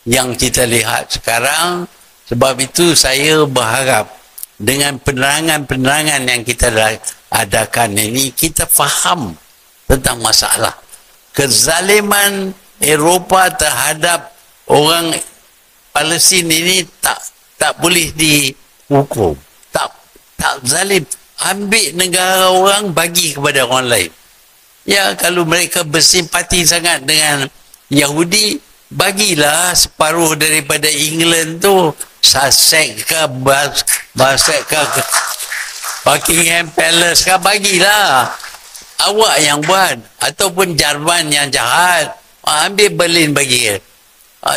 yang kita lihat sekarang. Sebab itu saya berharap dengan penerangan-penerangan yang kita adakan ini, kita faham tentang masalah kezaliman Eropah terhadap orang Palestin ini tak tak boleh dihukum. Tak zalim. Ambil negara orang, bagi kepada orang lain. Ya, kalau mereka bersimpati sangat dengan Yahudi, bagilah separuh daripada England tu, Sussex ke, Buckingham Palace ke, bagilah. Awak yang buat. Ataupun Jerman yang jahat, ambil Berlin bagi.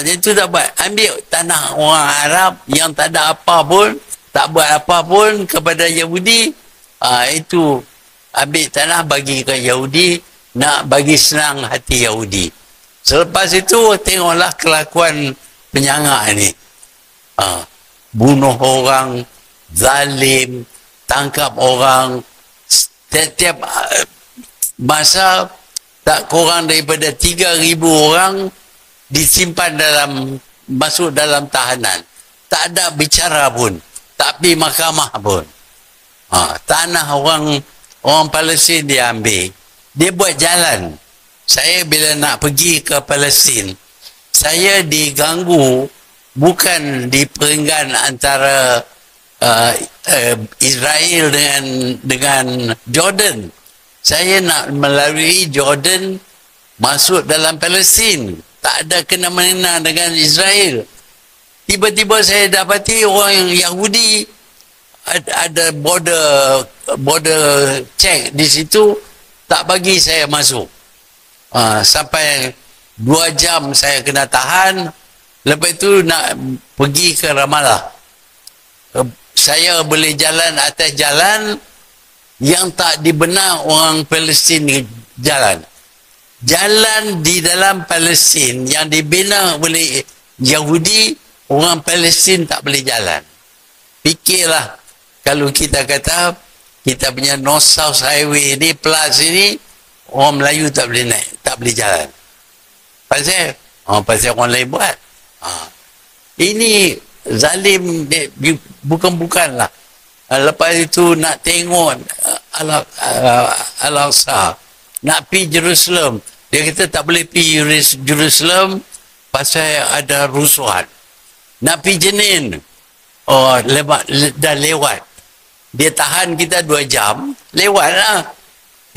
Itu tak buat. Ambil tanah orang Arab yang tak ada apa pun, tak buat apa pun kepada Yahudi, itu ambil tanah bagi ke Yahudi, nak bagi senang hati Yahudi. Selepas itu tengoklah kelakuan penyangak ni, bunuh orang, zalim, tangkap orang, setiap masa tak kurang daripada 3,000 orang disimpan masuk dalam tahanan. Tak ada bicara pun, tak pergi mahkamah pun. Tanah orang Palestin dia ambil, dia buat jalan. Saya bila nak pergi ke Palestin, saya diganggu bukan di perenggan antara Israel dengan Jordan. Saya nak melalui Jordan masuk dalam Palestin, tak ada kena-mena dengan Israel. Tiba-tiba saya dapati orang Yahudi ada border check di situ, tak bagi saya masuk. Sampai 2 jam saya kena tahan. Lepas itu nak pergi ke Ramallah. Saya boleh jalan atas jalan yang tak dibenar orang Palestin jalan. Jalan di dalam Palestin yang dibina oleh Yahudi, orang Palestin tak boleh jalan. Fikirlah, kalau kita kata kita punya North South Highway ni, plus ini, orang Melayu tak boleh naik, tak boleh jalan. Pasal orang lain buat. Ini zalim, bukan-bukanlah. Lepas itu nak tengok Al-Aqsa, nak pergi Jerusalem, dia kata tak boleh pergi Jerusalem pasal ada rusuhan. Nak pergi Jenin, dah lewat. Dia tahan kita 2 jam, lewatlah.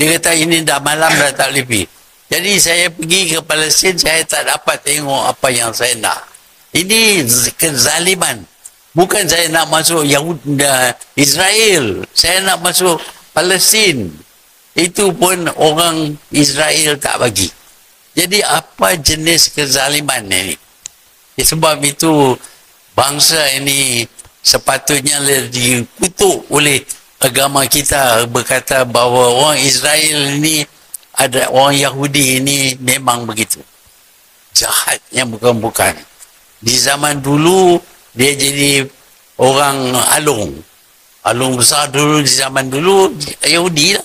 Dia kata ini dah malam, dah tak boleh pergi. Jadi saya pergi ke Palestin, saya tak dapat tengok apa yang saya nak. Ini kezaliman. Bukan saya nak masuk Israel, saya nak masuk Palestin. Itu pun orang Israel tak bagi. Jadi apa jenis kezaliman ini? Sebab itu bangsa ini sepatutnya dikutuk oleh agama kita, berkata bahawa orang Israel ini, ada orang Yahudi ini memang begitu jahatnya, bukan-bukan. Di zaman dulu dia jadi orang alung besar dulu. Di zaman dulu Yahudi lah,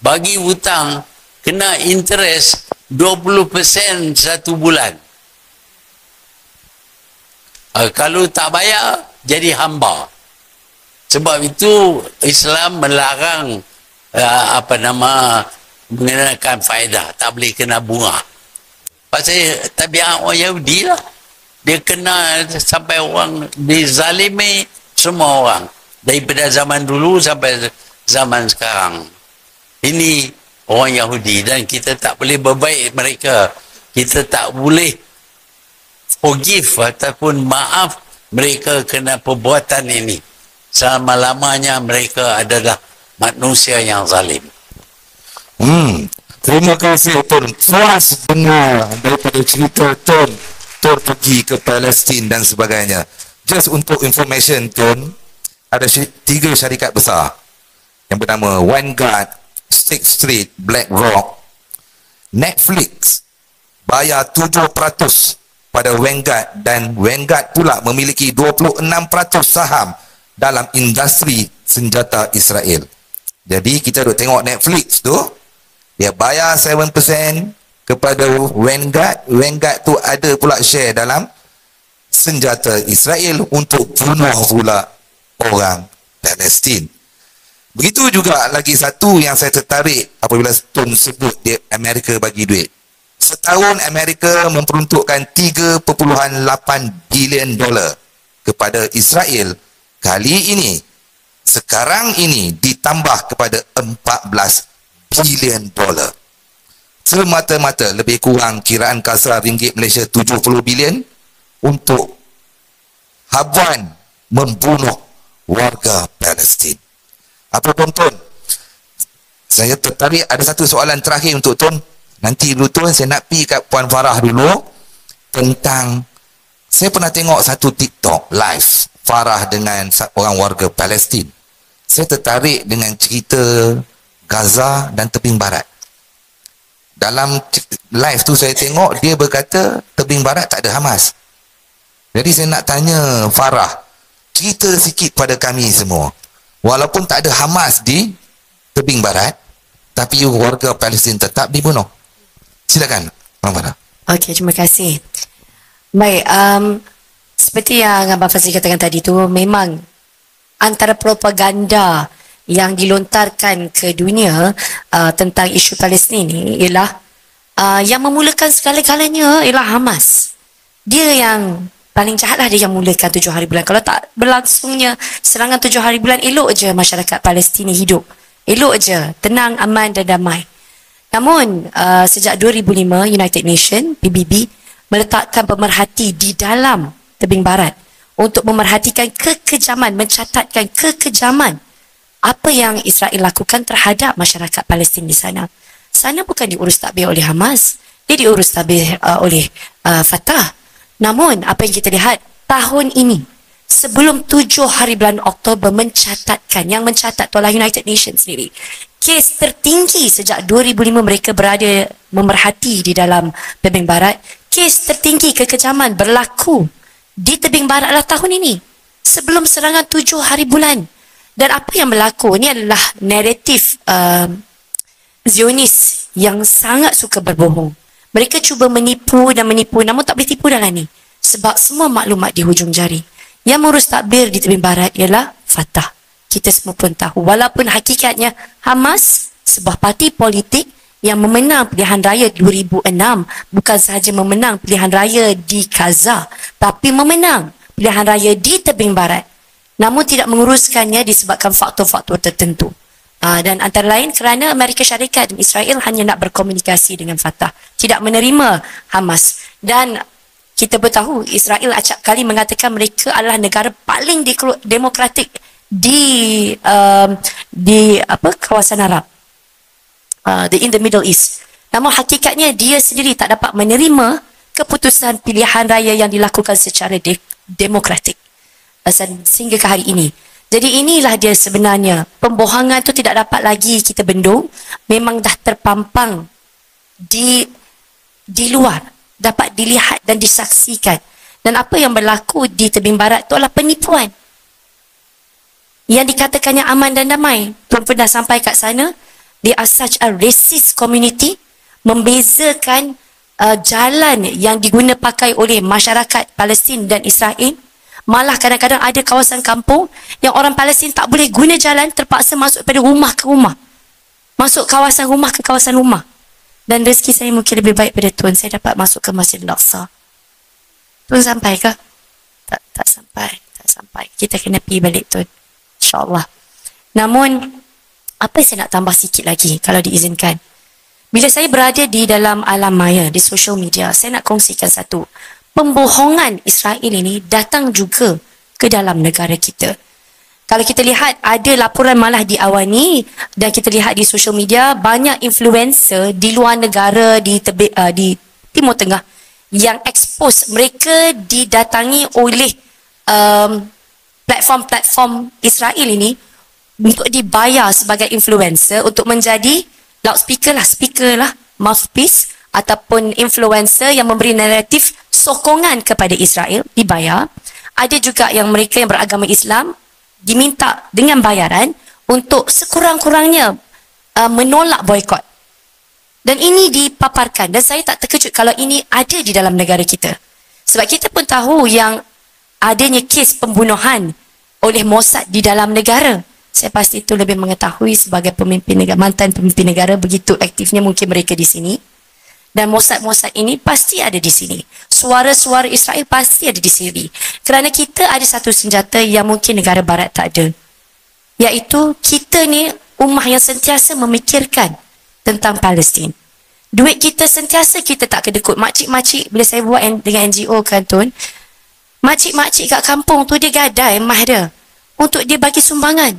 bagi hutang kena interest 20% 1 bulan. Kalau tak bayar jadi hamba. Sebab itu Islam melarang mengenakan faedah, tak boleh kena bunga. Pasal tabiat orang Yahudi lah, dia kena sampai orang dizalimi semua orang, daripada zaman dulu sampai zaman sekarang. Ini orang Yahudi, dan kita tak boleh berbaik mereka. Kita tak boleh forgive ataupun maaf mereka kena perbuatan ini. Selama-lamanya mereka adalah manusia yang zalim. Terima kasih Tun. Puas dengar daripada cerita Tun pergi ke Palestin dan sebagainya. Just untuk information Tun, ada 3 syarikat besar yang bernama Vanguard, State Street, BlackRock, Netflix bayar 7% pada Vanguard, dan Vanguard pula memiliki 26% saham dalam industri senjata Israel. Jadi kita duk tengok Netflix tu, dia bayar 7% kepada Vanguard. Vanguard tu ada pula share dalam senjata Israel untuk bunuh pula orang Palestin. Begitu juga lagi satu yang saya tertarik apabila Tun sebut dia Amerika bagi duit. Setahun Amerika memperuntukkan $3.8 bilion kepada Israel kali ini, sekarang ini ditambah kepada 14 bilion dolar. Semata-mata lebih kurang kiraan kasar ringgit Malaysia 70 bilion untuk habuan membunuh warga Palestin. Apa tuan-tuan? Saya tertarik, ada satu soalan terakhir untuk tuan. Nanti dulu tuan, saya nak pergi kat Puan Farah dulu tentang, saya pernah tengok satu TikTok live Farah dengan orang warga Palestin. Saya tertarik dengan cerita Gaza dan tebing barat. Dalam live tu saya tengok dia berkata tebing barat tak ada Hamas. Jadi saya nak tanya Farah, cerita sikit pada kami semua. Walaupun tak ada Hamas di tebing barat, tapi warga Palestin tetap dibunuh. Silakan, Puan Farah. Okey, terima kasih. Baik, seperti yang Abang Fazli katakan tadi tu, memang antara propaganda yang dilontarkan ke dunia tentang isu Palestin ni ialah yang memulakan segala-galanya ialah Hamas. Dia yang paling jahat lah, dia yang mulakan 7 hari bulan. Kalau tak berlangsungnya serangan 7 hari bulan, elok je masyarakat Palestin hidup. Elok je, tenang, aman dan damai. Namun, sejak 2005, United Nations, PBB, meletakkan pemerhati di dalam tebing barat untuk memerhatikan kekejaman, mencatatkan kekejaman apa yang Israel lakukan terhadap masyarakat Palestin di sana. Sana bukan diurus tadbir oleh Hamas, dia diurus tadbir oleh Fatah. Namun, apa yang kita lihat tahun ini, sebelum 7 hari bulan Oktober mencatatkan, yang mencatat itulah United Nations sendiri, kes tertinggi sejak 2005 mereka berada memerhati di dalam tebing barat. Kes tertinggi kekejaman berlaku di tebing barat adalah tahun ini, sebelum serangan 7 hari bulan. Dan apa yang berlaku ini adalah naratif Zionis yang sangat suka berbohong. Mereka cuba menipu dan menipu, namun tak boleh tipu dah lah ni, sebab semua maklumat di hujung jari. Yang mengurus takbir di tebing barat ialah Fatah. Kita semua pun tahu, walaupun hakikatnya Hamas sebuah parti politik yang memenang pilihan raya 2006, bukan sahaja memenang pilihan raya di Gaza, tapi memenang pilihan raya di tebing barat, namun tidak menguruskannya disebabkan faktor-faktor tertentu. Dan antara lain kerana Amerika Syarikat dan Israel hanya nak berkomunikasi dengan Fatah, tidak menerima Hamas. Dan kita bertahu Israel acap kali mengatakan mereka adalah negara paling demokratik di kawasan Arab, in the Middle East. Namun hakikatnya dia sendiri tak dapat menerima keputusan pilihan raya yang dilakukan secara demokratik sehingga ke hari ini. Jadi inilah dia sebenarnya, pembohongan tu tidak dapat lagi kita bendung, memang dah terpampang di luar, dapat dilihat dan disaksikan. Dan apa yang berlaku di tebing barat itu adalah penipuan. Yang dikatakannya aman dan damai, tuan pernah sampai kat sana, they are such a racist community, membezakan jalan yang diguna pakai oleh masyarakat Palestin dan Israel. Malah kadang-kadang ada kawasan kampung yang orang Palestin tak boleh guna jalan, terpaksa masuk pada rumah ke rumah, masuk kawasan rumah ke kawasan rumah. Dan rezeki saya mungkin lebih baik pada tuan, saya dapat masuk ke Masjid Al-Aqsa. Tuan sampai ke? Tak sampai. Kita kena pergi balik tuan, insyaAllah. Namun apa yang saya nak tambah sikit lagi kalau diizinkan, bila saya berada di dalam alam maya, di social media, saya nak kongsikan satu, pembohongan Israel ini datang juga ke dalam negara kita. Kalau kita lihat, ada laporan malah di awal ni, dan kita lihat di social media, banyak influencer di luar negara, di Timur Tengah, yang expose mereka didatangi oleh platform-platform Israel ini untuk dibayar sebagai influencer untuk menjadi speaker lah, mouthpiece, ataupun influencer yang memberi naratif sokongan kepada Israel, dibayar. Ada juga yang mereka yang beragama Islam diminta dengan bayaran untuk sekurang-kurangnya menolak boikot. Dan ini dipaparkan, dan saya tak terkejut kalau ini ada di dalam negara kita. Sebab kita pun tahu yang adanya kes pembunuhan oleh Mossad di dalam negara. Saya pasti itu lebih mengetahui sebagai pemimpin negara, mantan pemimpin negara, begitu aktifnya mungkin mereka di sini. Dan Mossad ini pasti ada di sini. Suara-suara Israel pasti ada di sini. Kerana kita ada satu senjata yang mungkin negara barat tak ada. Iaitu kita ni ummah yang sentiasa memikirkan tentang Palestin. Duit kita sentiasa kita tak kedekut. Makcik-makcik, bila saya buat dengan NGO kan Tun, makcik-makcik kat kampung tu dia gadai mah dia untuk dia bagi sumbangan.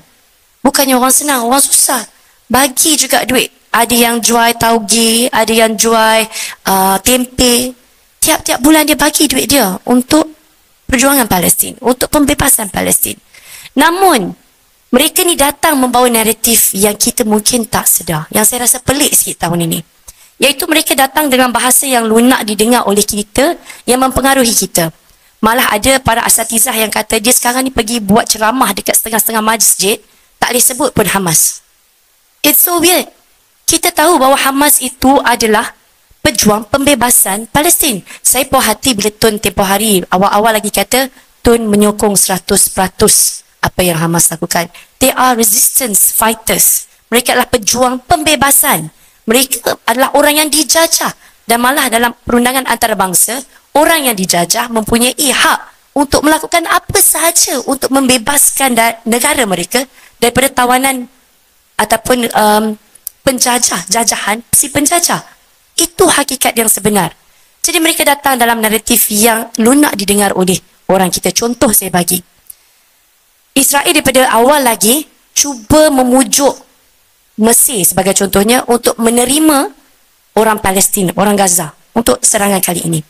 Bukannya orang senang, orang susah. Bagi juga duit. Ada yang jual tauge, ada yang jual tempe. Tiap-tiap bulan dia bagi duit dia untuk perjuangan Palestin, untuk pembebasan Palestin. Namun, mereka ni datang membawa naratif yang kita mungkin tak sedar. Yang saya rasa pelik sikit tahun ini. Iaitu mereka datang dengan bahasa yang lunak didengar oleh kita, yang mempengaruhi kita. Malah ada para asatizah yang kata dia sekarang ni pergi buat ceramah dekat setengah-setengah masjid, tak boleh sebut pun Hamas. It's so weird. Kita tahu bahawa Hamas itu adalah pejuang pembebasan Palestin. Saya puas hati bila Tun tempoh hari awal-awal lagi kata Tun menyokong 100% apa yang Hamas lakukan. They are resistance fighters. Mereka adalah pejuang pembebasan. Mereka adalah orang yang dijajah. Dan malah dalam perundangan antarabangsa, orang yang dijajah mempunyai hak untuk melakukan apa sahaja untuk membebaskan negara mereka daripada tawanan ataupun jajahan si penjajah. Itu hakikat yang sebenar. Jadi mereka datang dalam naratif yang lunak didengar oleh orang kita. Contoh saya bagi. Israel daripada awal lagi cuba memujuk Mesir sebagai contohnya untuk menerima orang Palestin, orang Gaza untuk serangan kali ini.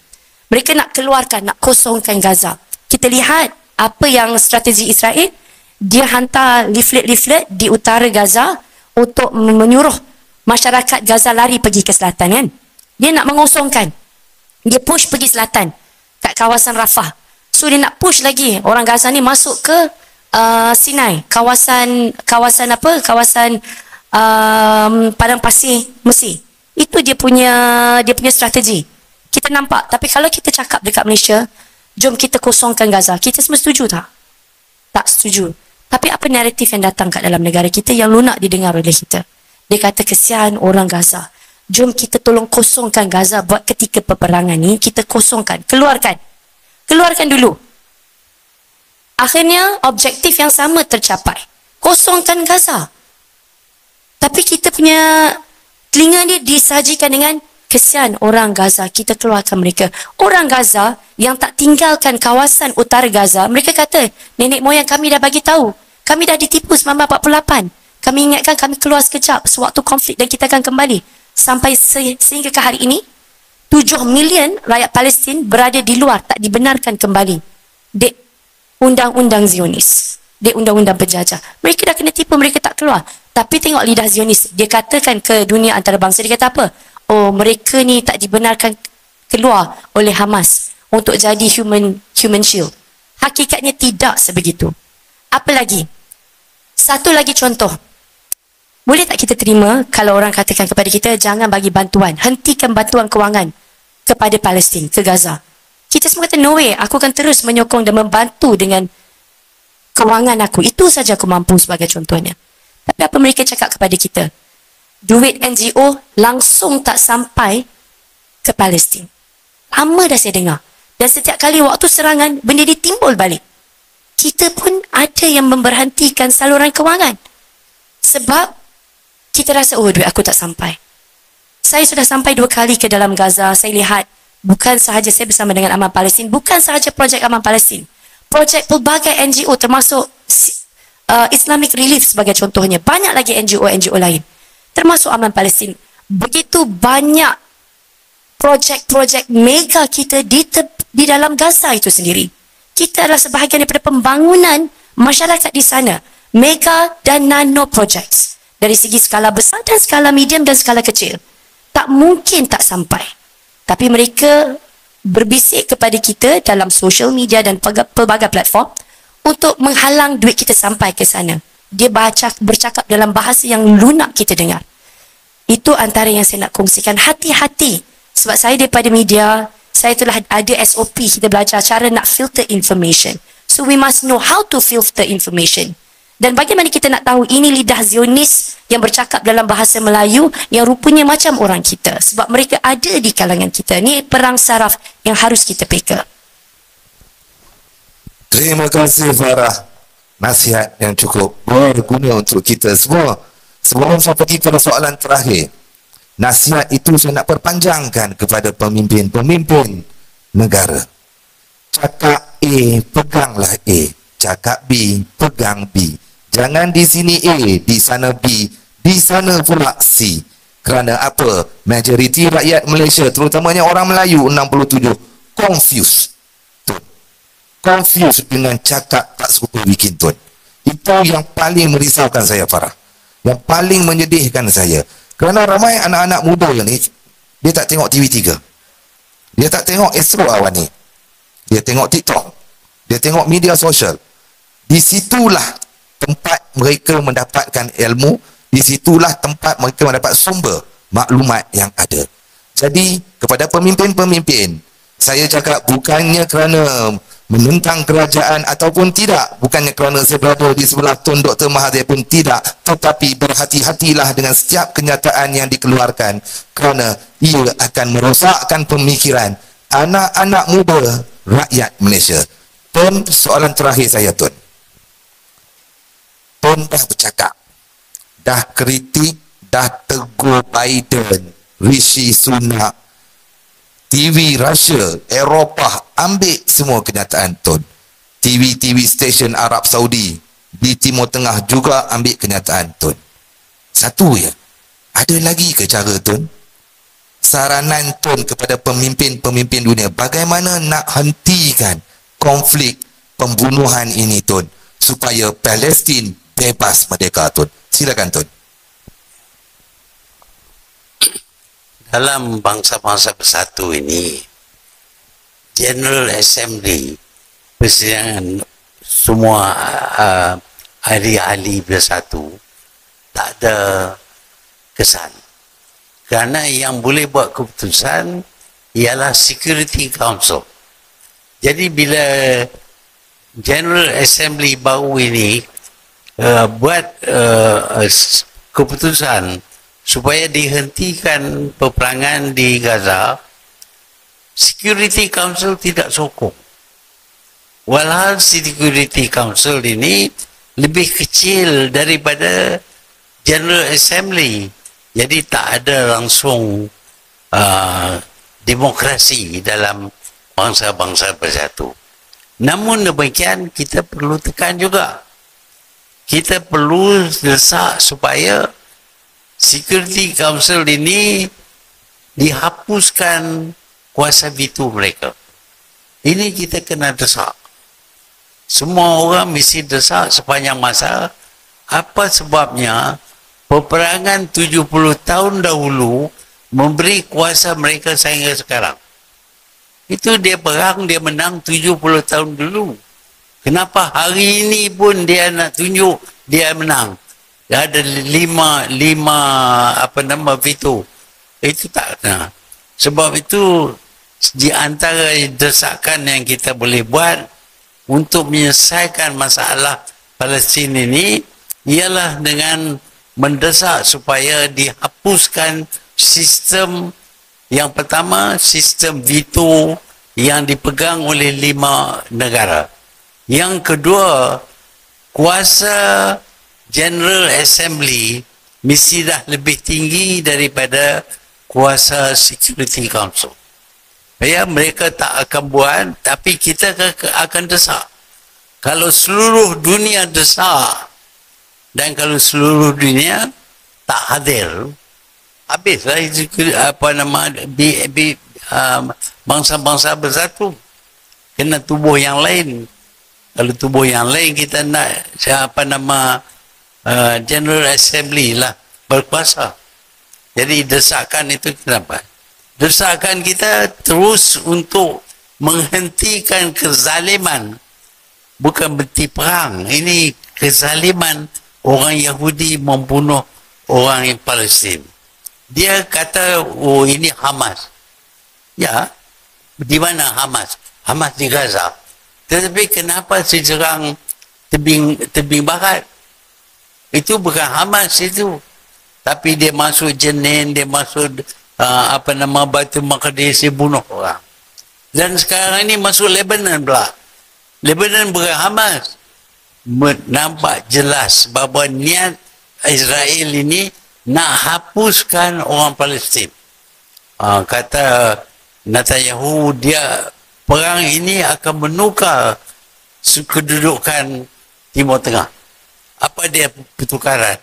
Mereka nak keluarkan, nak kosongkan Gaza. Kita lihat apa yang strategi Israel. Dia hantar leaflet-leaflet di utara Gaza untuk menyuruh masyarakat Gaza lari pergi ke selatan kan. Dia nak mengosongkan. Dia push pergi selatan kat kawasan Rafah. So dia nak push lagi orang Gaza ni masuk ke Sinai, kawasan padang pasir Mesir. Itu dia punya strategi. Kita nampak. Tapi kalau kita cakap dekat Malaysia, jom kita kosongkan Gaza, kita semua setuju tak? Tak setuju. Tapi apa naratif yang datang kat dalam negara kita yang lunak didengar oleh kita? Dia kata kesian orang Gaza. Jom kita tolong kosongkan Gaza buat ketika peperangan ni, kita kosongkan. Keluarkan dulu. Akhirnya objektif yang sama tercapai. Kosongkan Gaza. Tapi kita punya telinga ni disajikan dengan kesian orang Gaza, kita keluarkan mereka. Orang Gaza yang tak tinggalkan kawasan utara Gaza, mereka kata, nenek moyang kami dah bagi tahu. Kami dah ditipu 1948. Kami ingatkan kami keluar sekejap sewaktu konflik dan kita akan kembali. Sampai sehingga ke hari ini, 7 million rakyat Palestin berada di luar, tak dibenarkan kembali. Dek undang-undang Zionis. Dek undang-undang penjajah. Mereka dah kena tipu, mereka tak keluar. Tapi tengok lidah Zionis, dia katakan ke dunia antarabangsa, dia kata apa? Oh, mereka ni tak dibenarkan keluar oleh Hamas untuk jadi human shield. Hakikatnya tidak sebegitu. Apa lagi? Satu lagi contoh. Boleh tak kita terima kalau orang katakan kepada kita jangan bagi bantuan, hentikan bantuan kewangan kepada Palestin, ke Gaza. Kita semua kata no way, aku akan terus menyokong dan membantu dengan kewangan aku. Itu saja aku mampu sebagai contohnya. Tapi apa mereka cakap kepada kita? Duit NGO langsung tak sampai ke Palestin. Lama dah saya dengar. Dan setiap kali waktu serangan, benda ni timbul balik. Kita pun ada yang memberhentikan saluran kewangan. Sebab kita rasa, oh duit aku tak sampai. Saya sudah sampai 2 kali ke dalam Gaza. Saya lihat, bukan sahaja saya bersama dengan Aman Palestin, bukan sahaja projek Aman Palestin. Projek pelbagai NGO termasuk Islamic Relief sebagai contohnya. Banyak lagi NGO lain. Termasuk Aman Palestin. Begitu banyak projek-projek mega kita di dalam Gaza itu sendiri. Kita adalah sebahagian daripada pembangunan masyarakat di sana. Mega dan nano projects. Dari segi skala besar dan skala medium dan skala kecil. Tak mungkin tak sampai. Tapi mereka berbisik kepada kita dalam social media dan pelbagai platform untuk menghalang duit kita sampai ke sana. Dia bercakap dalam bahasa yang lunak kita dengar. Itu antara yang saya nak kongsikan. Hati-hati. Sebab saya daripada media, saya telah ada SOP, kita belajar cara nak filter information. So we must know how to filter information. Dan bagaimana kita nak tahu ini lidah Zionis yang bercakap dalam bahasa Melayu yang rupanya macam orang kita? Sebab mereka ada di kalangan kita. Ini perang saraf yang harus kita peka. Terima kasih Farah. Nasihat yang cukup berguna untuk kita semua. Sebelum saya pergi pada soalan terakhir, nasihat itu saya nak perpanjangkan kepada pemimpin-pemimpin negara. Cakap A, peganglah A. Cakap B, pegang B. Jangan di sini A, di sana B, di sana pula C. Kerana apa? Majoriti rakyat Malaysia, terutamanya orang Melayu 67, confused. Confused dengan cakap tak serupa bikin Tun. Itu yang paling merisaukan saya, Farah. Yang paling menyedihkan saya. Kerana ramai anak-anak muda ni, dia tak tengok TV3. Dia tak tengok Astro Awan ni. Dia tengok TikTok. Dia tengok media sosial. Di situlah tempat mereka mendapatkan ilmu. Di situlah tempat mereka mendapat sumber maklumat yang ada. Jadi, kepada pemimpin-pemimpin, saya cakap bukannya kerana menentang kerajaan ataupun tidak, bukannya kerana saya berada di sebelah Tun Dr. Mahathir pun tidak, tetapi berhati-hatilah dengan setiap kenyataan yang dikeluarkan kerana ia akan merosakkan pemikiran anak-anak muda rakyat Malaysia. Tun, soalan terakhir saya, Tun. Tun dah bercakap, dah kritik, dah tegur Biden, Rishi Sunak, TV Russia, Eropah, ambil semua kenyataan Tun. TV stesen Arab Saudi di Timur Tengah juga ambil kenyataan Tun. Satu ya, ada lagi ke cara Tun? Saranan Tun kepada pemimpin-pemimpin dunia, bagaimana nak hentikan konflik pembunuhan ini Tun, supaya Palestin bebas merdeka Tun. Silakan Tun. Dalam bangsa-bangsa bersatu ini, General Assembly, persidangan semua ahli-ahli bersatu, tak ada kesan. Kerana yang boleh buat keputusan ialah Security Council. Jadi bila General Assembly baru ini buat keputusan supaya dihentikan peperangan di Gaza, Security Council tidak sokong. Walhal Security Council ini lebih kecil daripada General Assembly. Jadi tak ada langsung demokrasi dalam bangsa-bangsa bersatu. Namun demikian, kita perlu tekan juga. Kita perlu desak supaya Security Council ini dihapuskan kuasa veto mereka. Ini kita kena desak. Semua orang mesti desak sepanjang masa. Apa sebabnya peperangan 70 tahun dahulu memberi kuasa mereka sehingga sekarang. Itu dia perang, dia menang 70 tahun dulu. Kenapa hari ini pun dia nak tunjuk dia menang? Ada lima veto. Itu tak kena. Sebab itu di antara desakan yang kita boleh buat untuk menyelesaikan masalah Palestin ini ialah dengan mendesak supaya dihapuskan sistem yang pertama, sistem veto yang dipegang oleh 5 negara. Yang kedua, kuasa General Assembly mesti dah lebih tinggi daripada kuasa Security Council. Ya, mereka tak akan buat, tapi kita akan desak. Kalau seluruh dunia desak dan kalau seluruh dunia tak hadir, habislah bangsa-bangsa bersatu. Kena tubuh yang lain. Kalau tubuh yang lain kita nak General Assembly lah berkuasa. Jadi desakan itu kenapa? Desakan kita terus untuk menghentikan kezaliman, bukan berhenti perang. Ini kezaliman orang Yahudi membunuh orang yang Palestin. Dia kata, oh ini Hamas. Ya, di mana Hamas? Hamas di Gaza. Tetapi kenapa sejarang tebing barat? Itu bukan Hamas itu. Tapi dia masuk Jenin, dia masuk Batu Maqdis, dia bunuh orang. Dan sekarang ini masuk Lebanon pula. Lebanon bukan Hamas. Nampak jelas bahawa niat Israel ini nak hapuskan orang Palestin. Kata Netanyahu, dia perang ini akan menukar kedudukan Timur Tengah. Apa dia pertukaran?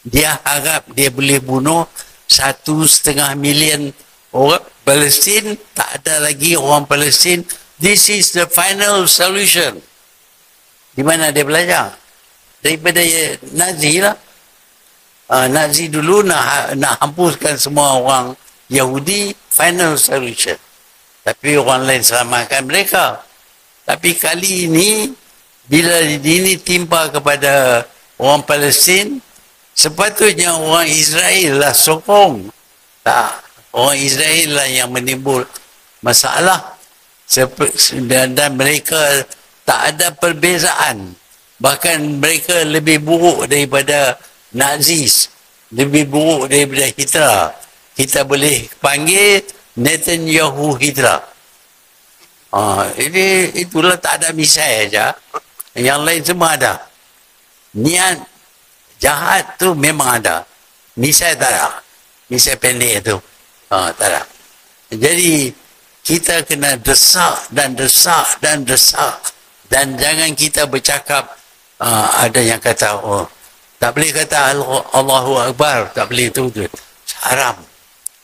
Dia harap dia boleh bunuh 1,5 million orang Palestin. Tak ada lagi orang Palestin. This is the final solution. Di mana dia belajar? Daripada Nazi lah. Nazi dulu nak hapuskan semua orang Yahudi, final solution. Tapi orang lain selamatkan mereka. Tapi kali ini, bila ini timpa kepada orang Palestin, sepatutnya orang Israel lah sokong. Tak, orang Israel lah yang menimbul masalah. Dan mereka tak ada perbezaan. Bahkan mereka lebih buruk daripada Nazis, lebih buruk daripada Hitler. Kita boleh panggil Netanyahu Hitler. Ini itulah, tak ada misai saja. Yang lain semua ada. Niat jahat tu memang ada. Misai tak ada. Misai pendek tu tak ada. Jadi kita kena desak dan desak dan desak. Dan jangan kita bercakap, ada yang kata, tak boleh kata Allahu Akbar, tak boleh tu haram.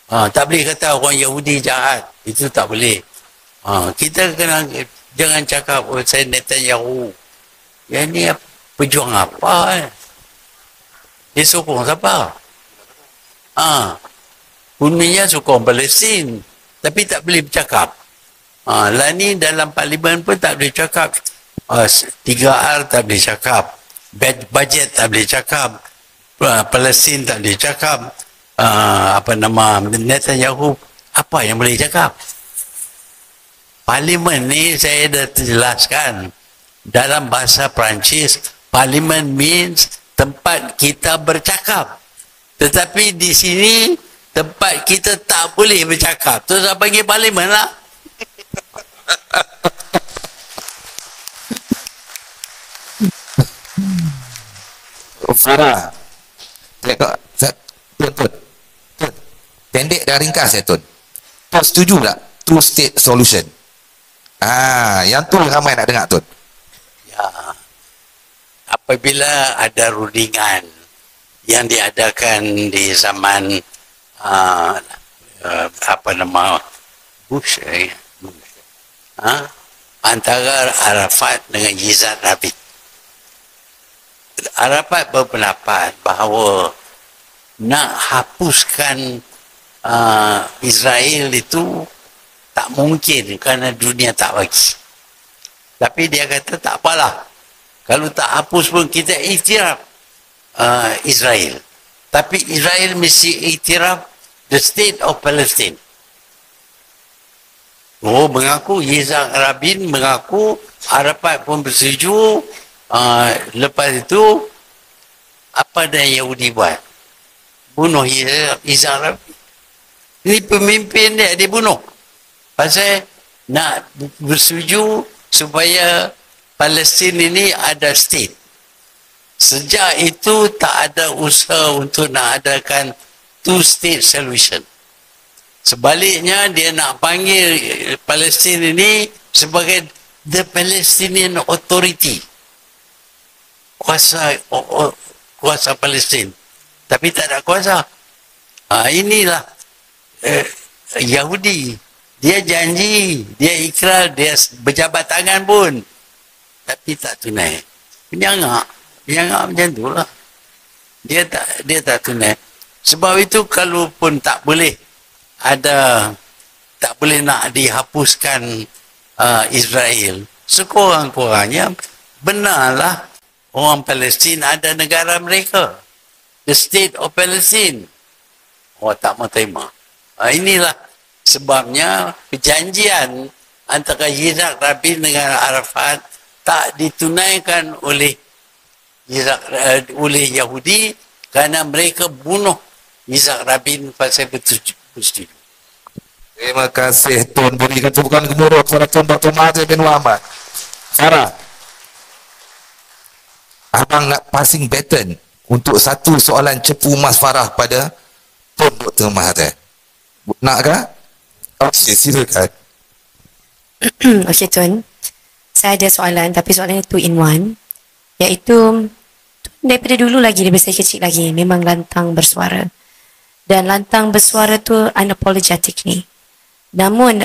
Tak boleh kata orang Yahudi jahat, itu tak boleh. Kita kena, jangan cakap saya Netanyahu. Yang ni pejuang apa? Dia sokong siapa? Bunyinya sokong Palestin, tapi tak boleh bercakap. Lah ni dalam parlimen pun tak boleh cakap. 3R tak boleh cakap. Bajet tak boleh cakap. Palestin tak boleh cakap. Netanyahu, apa yang boleh cakap? Parlimen ni saya dah jelaskan dalam bahasa Perancis, parlimen means tempat kita bercakap. Tetapi di sini tempat kita tak boleh bercakap. Tu saya panggil parlimen lah. Farah, tengok, Tun. Pendek dan ringkas ya Tun. Tun setuju tak? Two state solution. Yang tu ramai nak dengar Tun. Ya. Apabila ada rundingan yang diadakan di zaman Bush, antara Arafat dengan Yitzhak Rabin. Arafat berpendapat bahawa nak hapuskan Israel itu tak mungkin kerana dunia tak bagi. Tapi dia kata tak apalah. Kalau tak hapus pun kita iktiraf Israel. Tapi Israel mesti iktiraf the state of Palestine. Mengaku, Yitzhak Rabin mengaku, Arafat pun bersetuju. Lepas itu, apa yang Yahudi buat? Bunuh Yitzhak Rabin. Ini pemimpin dia bunuh. Pasal nak bersetuju supaya Palestin ini ada state. Sejak itu tak ada usaha untuk nak adakan two state solution. Sebaliknya dia nak panggil Palestin ini sebagai the Palestinian Authority. Kuasa Palestin. Tapi tak ada kuasa. Inilah Yahudi. Dia janji, dia ikrar, dia berjabat tangan pun. Tapi tak tunai. Penyangak macam tu lah. Dia tak tunai. Sebab itu kalau pun tak boleh nak dihapuskan Israel, sekurang-kurangnya benarlah orang Palestin ada negara mereka. The state of Palestine. Tak mau terima. Inilah sebabnya perjanjian antara Yitzhak Rabin dengan Arafat tak ditunaikan oleh oleh Yahudi kerana mereka bunuh Yitzhak Rabin pasal bersetuju. Terima kasih Tun. Berikan tepukan gemuruh kepada Tun Dr. Mahathir bin Muhammad. Farah, abang nak passing baton untuk satu soalan cepu Mas Farah pada Tun Dr. Mahathir. Nak ke? Okey, silakan. Okey Tun, saya ada soalan tapi soalannya 2 in 1, iaitu daripada dulu lagi, daripada saya kecil lagi memang lantang bersuara, dan lantang bersuara tu unapologetically. Namun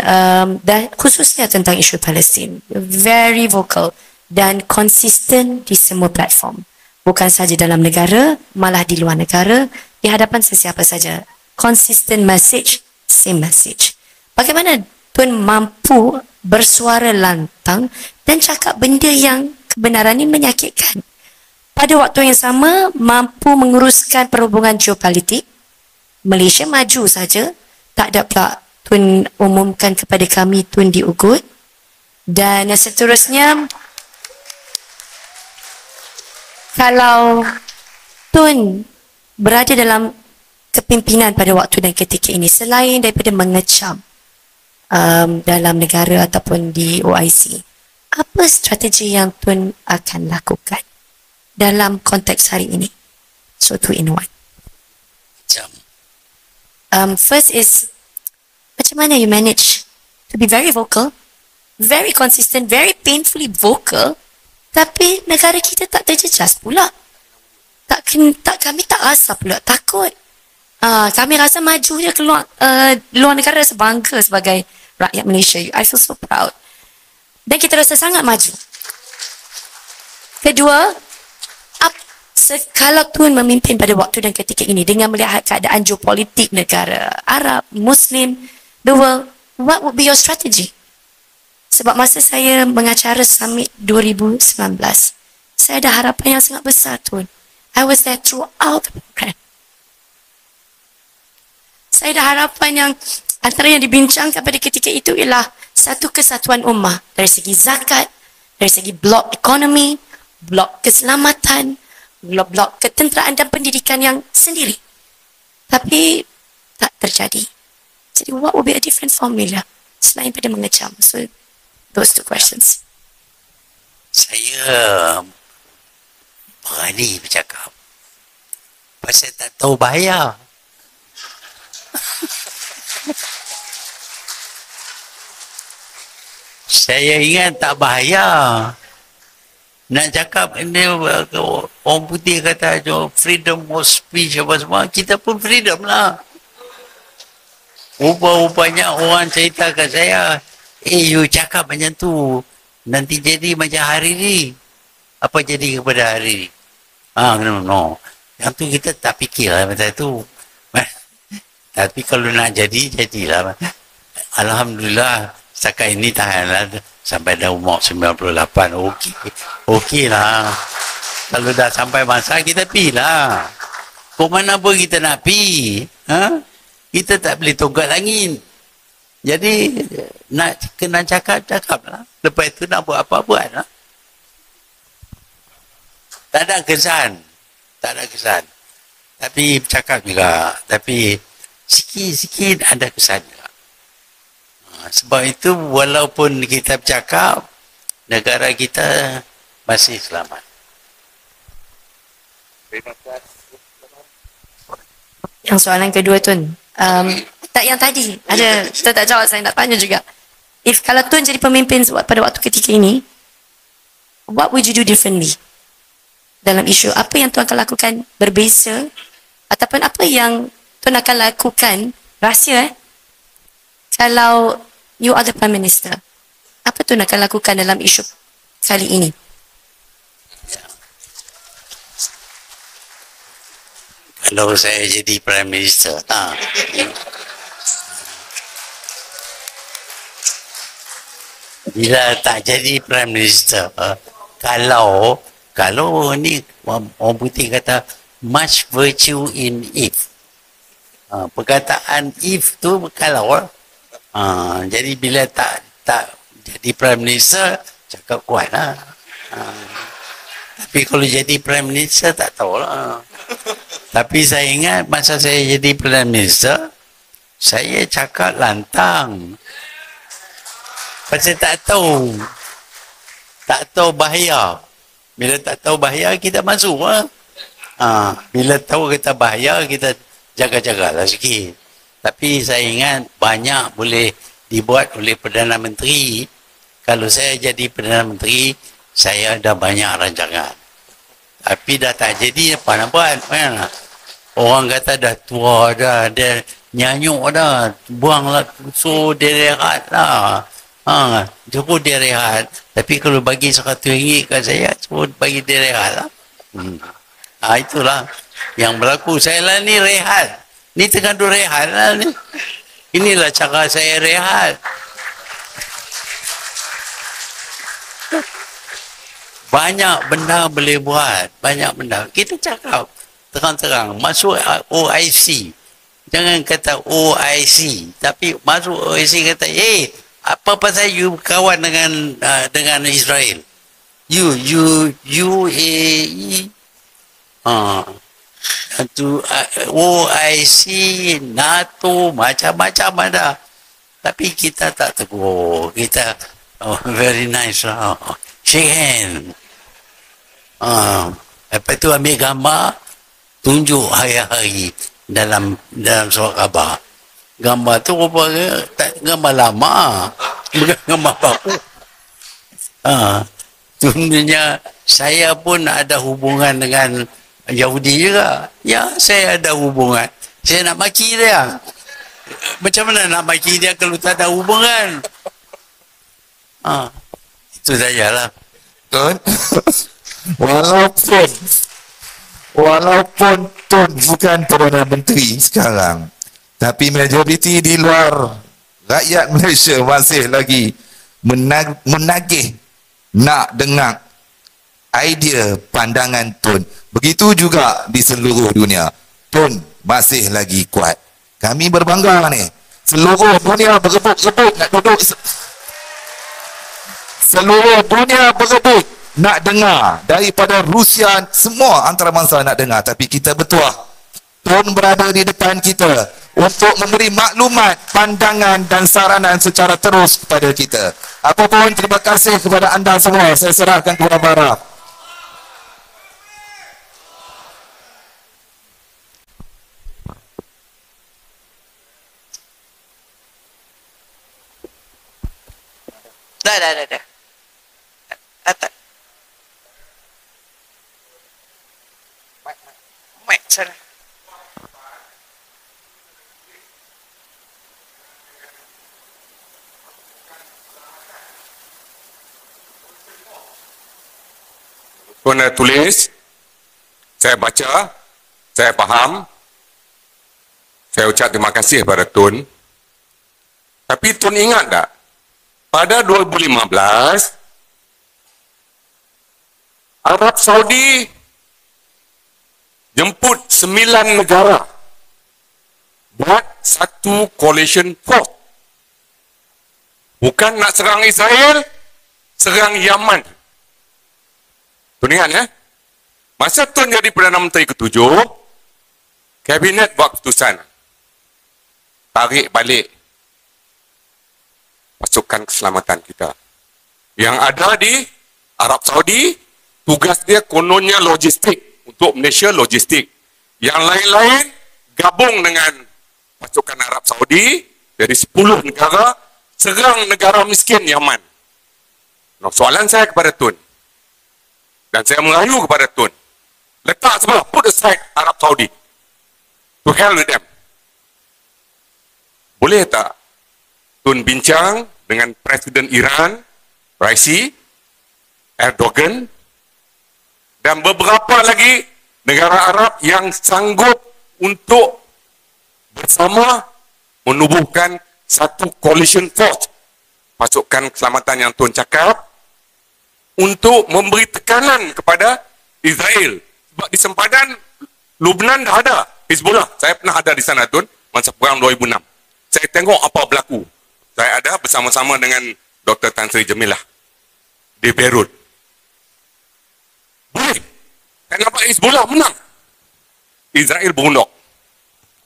dan khususnya tentang isu Palestin, very vocal dan konsisten di semua platform, bukan saja dalam negara, malah di luar negara, di hadapan sesiapa saja. Consistent message, same message. Bagaimana Tun mampu bersuara lantang dan cakap benda yang kebenaran ini menyakitkan, pada waktu yang sama mampu menguruskan perhubungan geopolitik Malaysia maju saja, tak ada pula Tun umumkan kepada kami Tun diugut, dan seterusnya kalau Tun berada dalam kepimpinan pada waktu dan ketika ini, selain daripada mengecam dalam negara ataupun di OIC, apa strategi yang Tun akan lakukan dalam konteks hari ini? So 2 in 1. Macam First is, macam mana you manage to be very vocal, very consistent, very painfully vocal, tapi negara kita tak terjejas pula. Kami tak rasa pula takut. Kami rasa maju je keluar luar negara, rasa bangga sebagai rakyat Malaysia. I feel so proud. Dan kita rasa sangat maju. Kedua, kalau Tun memimpin pada waktu dan ketika ini dengan melihat keadaan geopolitik negara Arab, Muslim, the world, what would be your strategy? Sebab masa saya mengacara summit 2019, saya ada harapan yang sangat besar Tun. I was there throughout the program. Saya ada harapan yang antara yang dibincangkan pada ketika itu ialah satu kesatuan ummah dari segi zakat, dari segi blok ekonomi, blok keselamatan, blok ketenteraan dan pendidikan yang sendiri. Tapi tak terjadi. Jadi what will be a different formula selain pada mengecam? So those 2 questions. saya berani bercakap pasal tak tahu bahaya. Saya ingat tak bahaya. Nak cakap ini orang putih kata freedom of speech apa semua, kita pun freedom lah. Rupa-rupanya orang cerita kat saya, you cakap macam tu, nanti jadi macam hari ni. Apa jadi kepada hari ni? No. Yang tu kita tak fikirlah macam tu. Tapi kalau nak jadi, jadilah. Alhamdulillah, setakat ini tahanlah sampai dah umur 98. Okey lah. Kalau dah sampai masa, kita pergi lah. Kau mana pun kita nak pergi. Kita tak boleh tongkat langit. Jadi, nak kena cakap lah. Lepas itu nak buat apa, buat lah. Tak ada kesan. Tapi cakap juga. Tapi sikit-sikit ada kesan juga. Sebab itu walaupun kita bercakap, negara kita masih selamat. Yang soalan kedua Tun, tak yang tadi ada, kita tak jawab, saya nak tanya juga. If kalau Tun jadi pemimpin pada waktu ketika ini, what would you do differently dalam isu? Apa yang Tun akan lakukan berbeza, ataupun apa yang Tun akan lakukan rahsia kalau you are the Prime Minister? Apa Tun akan lakukan dalam isu kali ini? Kalau saya jadi Prime Minister, bila tak jadi Prime Minister, kalau ni orang putih kata much virtue in if. Perkataan if tu kalau jadi bila tak jadi Prime Minister, cakap kuat lah. Tapi kalau jadi Prime Minister tak tahulah. Tapi saya ingat masa saya jadi Prime Minister, saya cakap lantang. Pasal tak tahu. Tak tahu bahaya. Bila tak tahu bahaya, kita masuk lah. Bila tahu kita bahaya, kita jaga-jagalah sikit. Tapi saya ingat banyak boleh dibuat oleh Perdana Menteri. Kalau saya jadi Perdana Menteri, saya ada banyak rancangan. Tapi dah tak jadi, apa nak buat? Kan? Orang kata dah tua dah, dia nyanyuk dah, buanglah, so dia rehat lah. Cukup dia rehat. Tapi kalau bagi RM100 kat saya, cukup bagi dia rehat lah. Itulah yang berlaku. Saya lah ni rehat. Ni tengah duk rehat lah ni. Inilah cara saya rehat. Banyak benda boleh buat. Banyak benda. Kita cakap terang-terang. Masuk OIC. Jangan kata OIC. Tapi masuk OIC kata, apa pasal you kawan dengan Israel? UAE. OIC, NATO, macam-macam ada. Tapi kita tak tegur. Kita, very nice lah. Shake hand. Lepas tu ambil gambar, tunjuk hari-hari dalam surat khabar. Gambar tu rupanya gambar lama, bukan gambar baru. Tunjuknya saya pun ada hubungan dengan Yahudi juga. Ya, saya ada hubungan. Saya nak maki dia. Macam mana nak maki dia kalau tak ada hubungan? Itu sajalah. Tun, walaupun Tun bukan Perdana Menteri sekarang, tapi majoriti di luar rakyat Malaysia masih lagi menagih nak dengar idea pandangan Tun. Begitu juga di seluruh dunia. Tun masih lagi kuat. Kami berbangga ni. Seluruh dunia berebut-rebut nak duduk. Seluruh dunia berebut nak dengar daripada Rusia, semua antarabangsa nak dengar, tapi kita bertuah. Tun berada di depan kita untuk memberi maklumat, pandangan dan saranan secara terus kepada kita. Apapun, terima kasih kepada anda semua. Saya serahkan kepada Bara. Dah. Atas. Mic sana. Tuan tulis, saya baca, saya faham, saya ucap terima kasih kepada Tun. Tapi Tun ingat tak, pada 2015, Arab Saudi jemput 9 negara buat satu coalition force. Bukan nak serang Israel, serang Yaman. Tun ingat ya? Masa Tun jadi Perdana Menteri ke-7, Kabinet buat keputusan. Tarik balik pasukan keselamatan kita. Yang ada di Arab Saudi, tugas dia kononnya logistik. Untuk Malaysia, logistik. Yang lain-lain, gabung dengan pasukan Arab Saudi, dari 10 negara, serang negara miskin Yaman. Nah, soalan saya kepada Tun, dan saya merayu kepada Tun, letak sebelah, put aside Arab Saudi. To hell with them. Boleh tak Tun bincang dengan Presiden Iran, Raisi, Erdogan, dan beberapa lagi negara Arab yang sanggup untuk bersama menubuhkan satu coalition force, pasukan keselamatan yang Tun cakap, untuk memberi tekanan kepada Israel. Sebab di sempadan Lubnan dah ada Hizbullah. Saya pernah ada di sana, Tun, masa perang 2006. Saya tengok apa berlaku. Saya ada bersama-sama dengan Dr. Tan Sri Jamilah di Beirut. Boleh. Saya nampak Hezbollah menang. Israel berundok.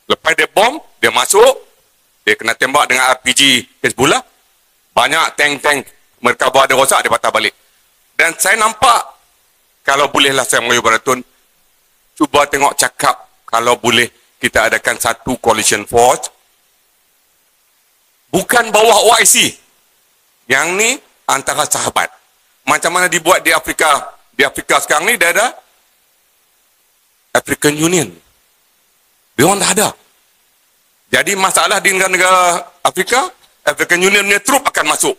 Lepas dia bom, dia masuk, dia kena tembak dengan RPG Hezbollah. Banyak tank-tank merkabah dia rosak, dia patah balik. Dan saya nampak, kalau bolehlah saya mengayu Baratun, cuba tengok cakap, kalau boleh kita adakan satu coalition force, bukan bawah OIC. Yang ni antara sahabat. Macam mana dibuat di Afrika. Di Afrika sekarang ni dia ada African Union. Dia orang dah ada. Jadi masalah di negara-negara Afrika, African Union punya trup akan masuk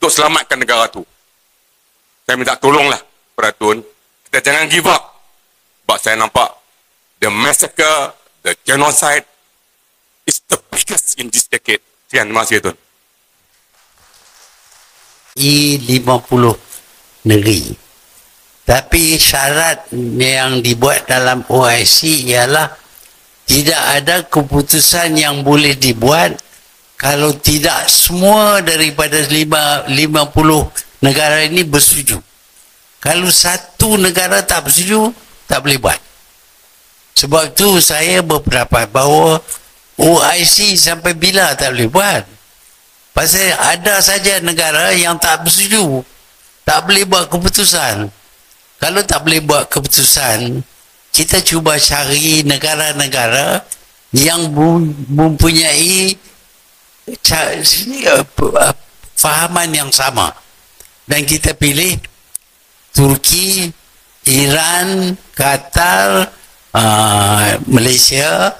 untuk selamatkan negara tu. Saya minta tolonglah Peratun, kita jangan give up. Sebab saya nampak the massacre, the genocide is the biggest in this decade. Sekian, terima kasih Tun. I50 negeri. Tapi syarat yang dibuat dalam OIC ialah tidak ada keputusan yang boleh dibuat kalau tidak semua daripada 50 negara ini bersetuju. Kalau satu negara tak bersetuju, tak boleh buat. Sebab tu saya berpendapat bahawa OIC sampai bila tak boleh buat. Pasal ada saja negara yang tak bersetuju, tak boleh buat keputusan. Kalau tak boleh buat keputusan, kita cuba cari negara-negara yang mempunyai fahaman yang sama. Dan kita pilih Turki, Iran, Qatar, Malaysia,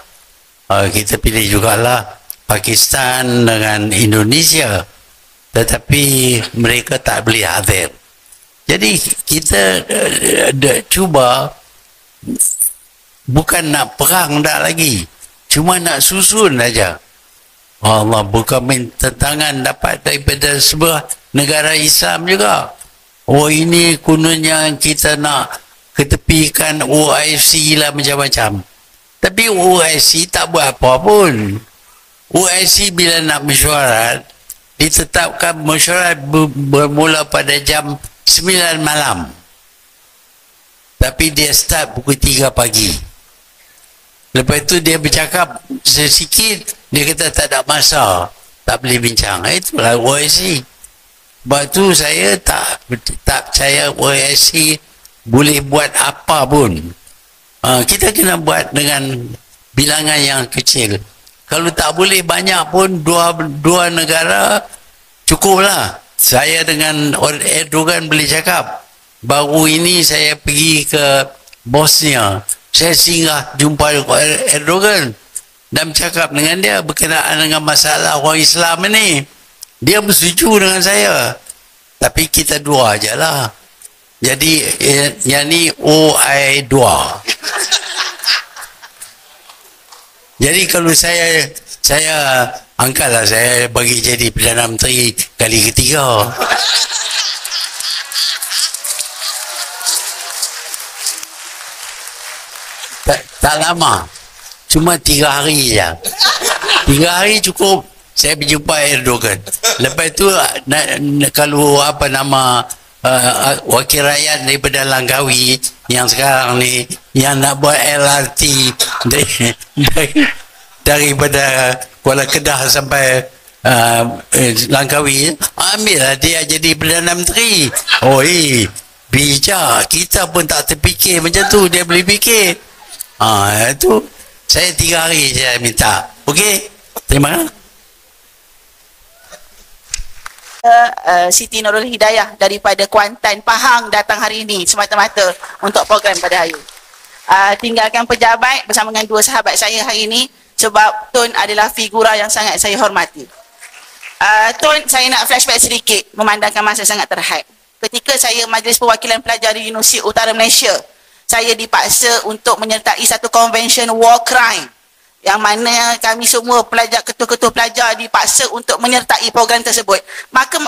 kita pilih jugalah Pakistan dengan Indonesia. Tetapi mereka tak boleh hadir. Jadi kita cuba bukan nak perang dah lagi, cuma nak susun saja. Allah bukan tentangan dapat daripada sebuah negara Islam juga. Oh ini kononnya kita nak ketepikan OIC lah macam-macam. Tapi OIC tak buat apa pun. OIC bila nak mesyuarat, ditetapkan mesyuarat bermula pada jam 9 malam. Tapi dia start pukul 3 pagi. Lepas tu dia bercakap sesikit, dia kata tak ada masa, tak boleh bincang. Itulah OIC. Sebab tu saya tak percaya OIC boleh buat apa pun. Kita kena buat dengan bilangan yang kecil. Kalau tak boleh banyak pun, dua negara cukuplah. Saya dengan Erdogan boleh cakap. Baru ini saya pergi ke Bosnia. Saya singgah jumpa Erdogan dan bercakap dengan dia berkenaan dengan masalah orang Islam ini. Dia bersetuju dengan saya. Tapi kita dua aja lah. Jadi yang ni OI2. Jadi kalau saya angkatlah saya bagi jadi Perdana Menteri kali ketiga. Tak lama. Cuma 3 hari je. 3 hari cukup saya berjumpa Erdogan. Lepas tu kalau apa nama wakil rakyat daripada Langkawi yang sekarang ni yang nak buat LRT daripada Kuala Kedah sampai Langkawi, ambillah dia jadi Perdana Menteri. Oi, bijak. Kita pun tak terfikir macam tu, dia boleh fikir. Itu saya 3 hari saya minta. Okey, terima kasih. Siti Nurul Hidayah daripada Kuantan, Pahang datang hari ini semata-mata untuk program pada hari. Tinggalkan pejabat bersama dengan 2 sahabat saya hari ini sebab Tun adalah figura yang sangat saya hormati. Tun, saya nak flashback sedikit memandangkan masa sangat terhad. Ketika saya Majlis Perwakilan Pelajar di Universiti Utara Malaysia, saya dipaksa untuk menyertai satu convention war crime yang mana kami semua pelajar, ketua-ketua pelajar dipaksa untuk menyertai program tersebut. Maka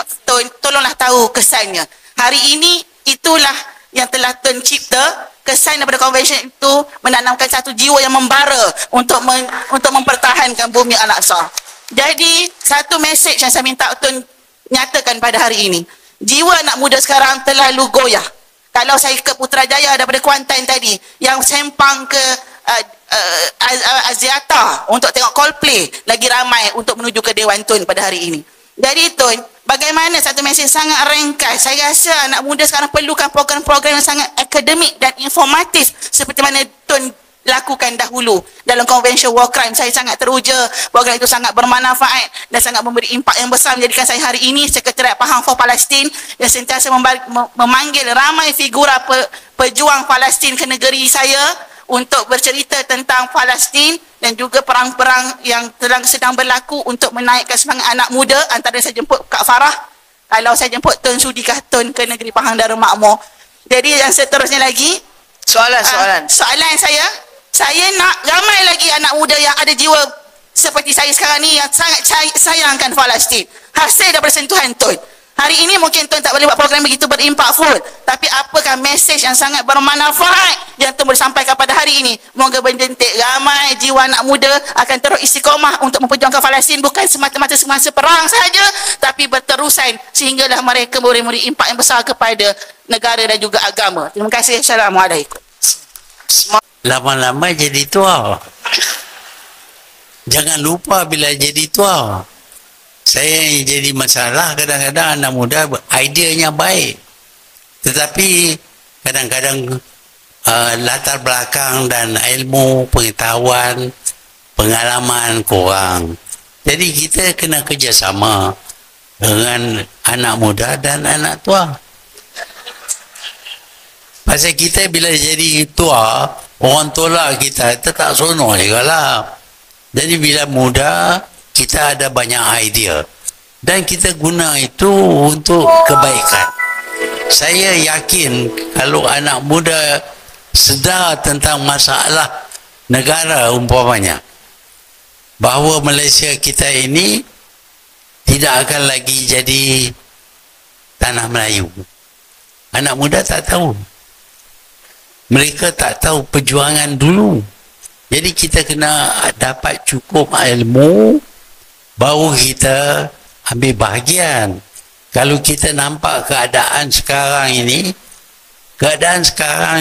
tolonglah tahu kesannya. Hari ini itulah yang telah Tun cipta. Kesan daripada convention itu menanamkan satu jiwa yang membara untuk mempertahankan bumi Al-Aqsa. Jadi satu mesej yang saya minta Tun nyatakan pada hari ini. Jiwa anak muda sekarang terlalu goyah. Kalau saya ke Putrajaya daripada Kuantan tadi, yang sempang ke Aziata untuk tengok Coldplay, lagi ramai untuk menuju ke Dewan Tun pada hari ini. Jadi Tun, bagaimana satu mesej sangat ringkas. Saya rasa anak muda sekarang perlukan program-program yang sangat akademik dan informatif seperti mana Tun lakukan dahulu dalam Convention War Crime. Saya sangat teruja, program itu sangat bermanfaat dan sangat memberi impak yang besar, menjadikan saya hari ini Sekretariat Pahang for Palestin yang sentiasa memanggil ramai figura pejuang Palestin ke negeri saya untuk bercerita tentang Palestin dan juga perang-perang yang sedang berlaku untuk menaikkan semangat anak muda. Antara saya jemput Kak Farah, kalau saya jemput Tun Sudikah Tun ke negeri Pahang Darul Makmur. Jadi yang seterusnya lagi, soalan saya nak ramai lagi anak muda yang ada jiwa seperti saya sekarang ni yang sangat sayangkan Palestin. Hasil daripada sentuhan Tun. Hari ini mungkin Tun tak boleh buat program begitu berimpakful, tapi apakah mesej yang sangat bermanfaat yang Tun boleh sampaikan pada hari ini? Moga menjentik ramai jiwa anak muda akan terus istiqamah untuk memperjuangkan Palestin, bukan semata-mata semasa perang saja, tapi berterusan sehinggalah mereka boleh memberi impak yang besar kepada negara dan juga agama. Terima kasih. Assalamualaikum. Lama-lama jadi tua. Jangan lupa bila jadi tua. Saya yang jadi masalah kadang-kadang anak muda ideanya baik, tetapi kadang-kadang latar belakang dan ilmu, pengetahuan, pengalaman kurang. Jadi kita kena kerjasama dengan anak muda dan anak tua. Pasal kita bila jadi tua, orang tolak kita tak seronok juga lah. Jadi bila muda, kita ada banyak idea dan kita guna itu untuk kebaikan. Saya yakin kalau anak muda sedar tentang masalah negara umpamanya, bahawa Malaysia kita ini tidak akan lagi jadi tanah Melayu. Anak muda tak tahu. Mereka tak tahu perjuangan dulu. Jadi kita kena dapat cukup ilmu baru kita ambil bahagian. Kalau kita nampak keadaan sekarang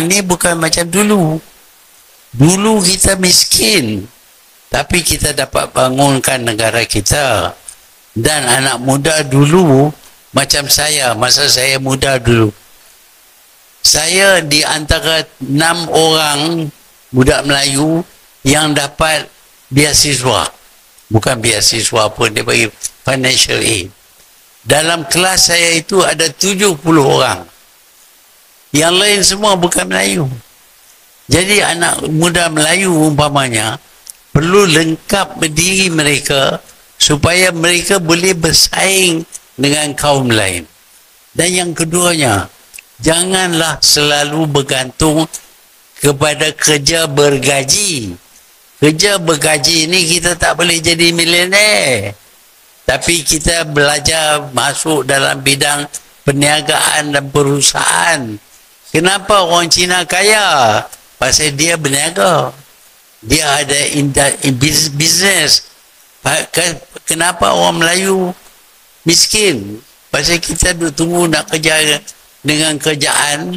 ini bukan macam dulu. Dulu kita miskin, tapi kita dapat bangunkan negara kita. Dan anak muda dulu macam saya, masa saya muda dulu, saya di antara 6 orang budak Melayu yang dapat beasiswa. Bukan beasiswa pun, dia bagi financial aid. Dalam kelas saya itu ada 70 orang. Yang lain semua bukan Melayu. Jadi anak muda Melayu umpamanya perlu lengkap diri mereka supaya mereka boleh bersaing dengan kaum lain. Dan yang keduanya, janganlah selalu bergantung kepada kerja bergaji. Kerja bergaji ini kita tak boleh jadi milioner. Tapi kita belajar masuk dalam bidang perniagaan dan perusahaan. Kenapa orang Cina kaya? Pasal dia berniaga. Dia ada bisnes. Kenapa orang Melayu miskin? Pasal kita duduk tunggu nak kerja dengan kerjaan,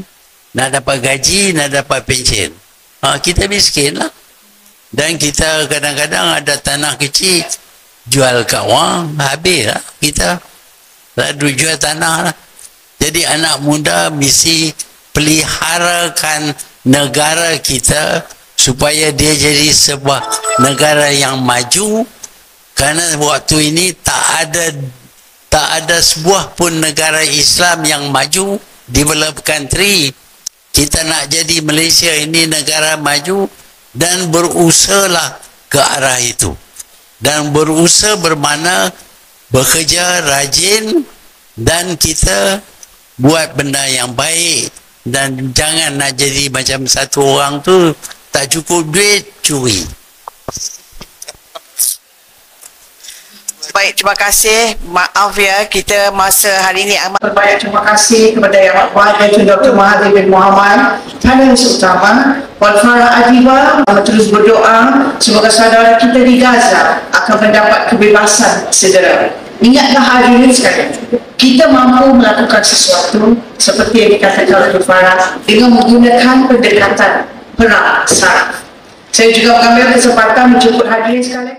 nak dapat gaji, nak dapat pension. Kita miskin lah. Dan kita kadang-kadang ada tanah kecil, jual kat orang, habis lah kita. Lalu jual tanah lah. Jadi anak muda mesti peliharakan negara kita supaya dia jadi sebuah negara yang maju. Kerana waktu ini tak ada sebuah pun negara Islam yang maju, developed country. Kita nak jadi Malaysia ini negara maju dan berusahalah ke arah itu. Dan berusaha bermakna bekerja rajin dan kita buat benda yang baik. Dan jangan nak jadi macam satu orang tu tak cukup duit, curi. Baik, terima kasih. Maaf ya, kita masa hari ini amat berbanyak terima kasih kepada Yang Amat Berbahagia Tun Dr. Mahathir bin Mohamad, Tanah Utama, Puan Farah Adiba. Terus berdoa semoga saudara kita di Gaza akan mendapat kebebasan segera. Ingatlah hadirin sekalian, kita mampu melakukan sesuatu seperti yang dikatakan oleh Farah dengan menggunakan pendekatan perang saraf. Saya juga mengambil kesempatan menjemput hadirin sekalian.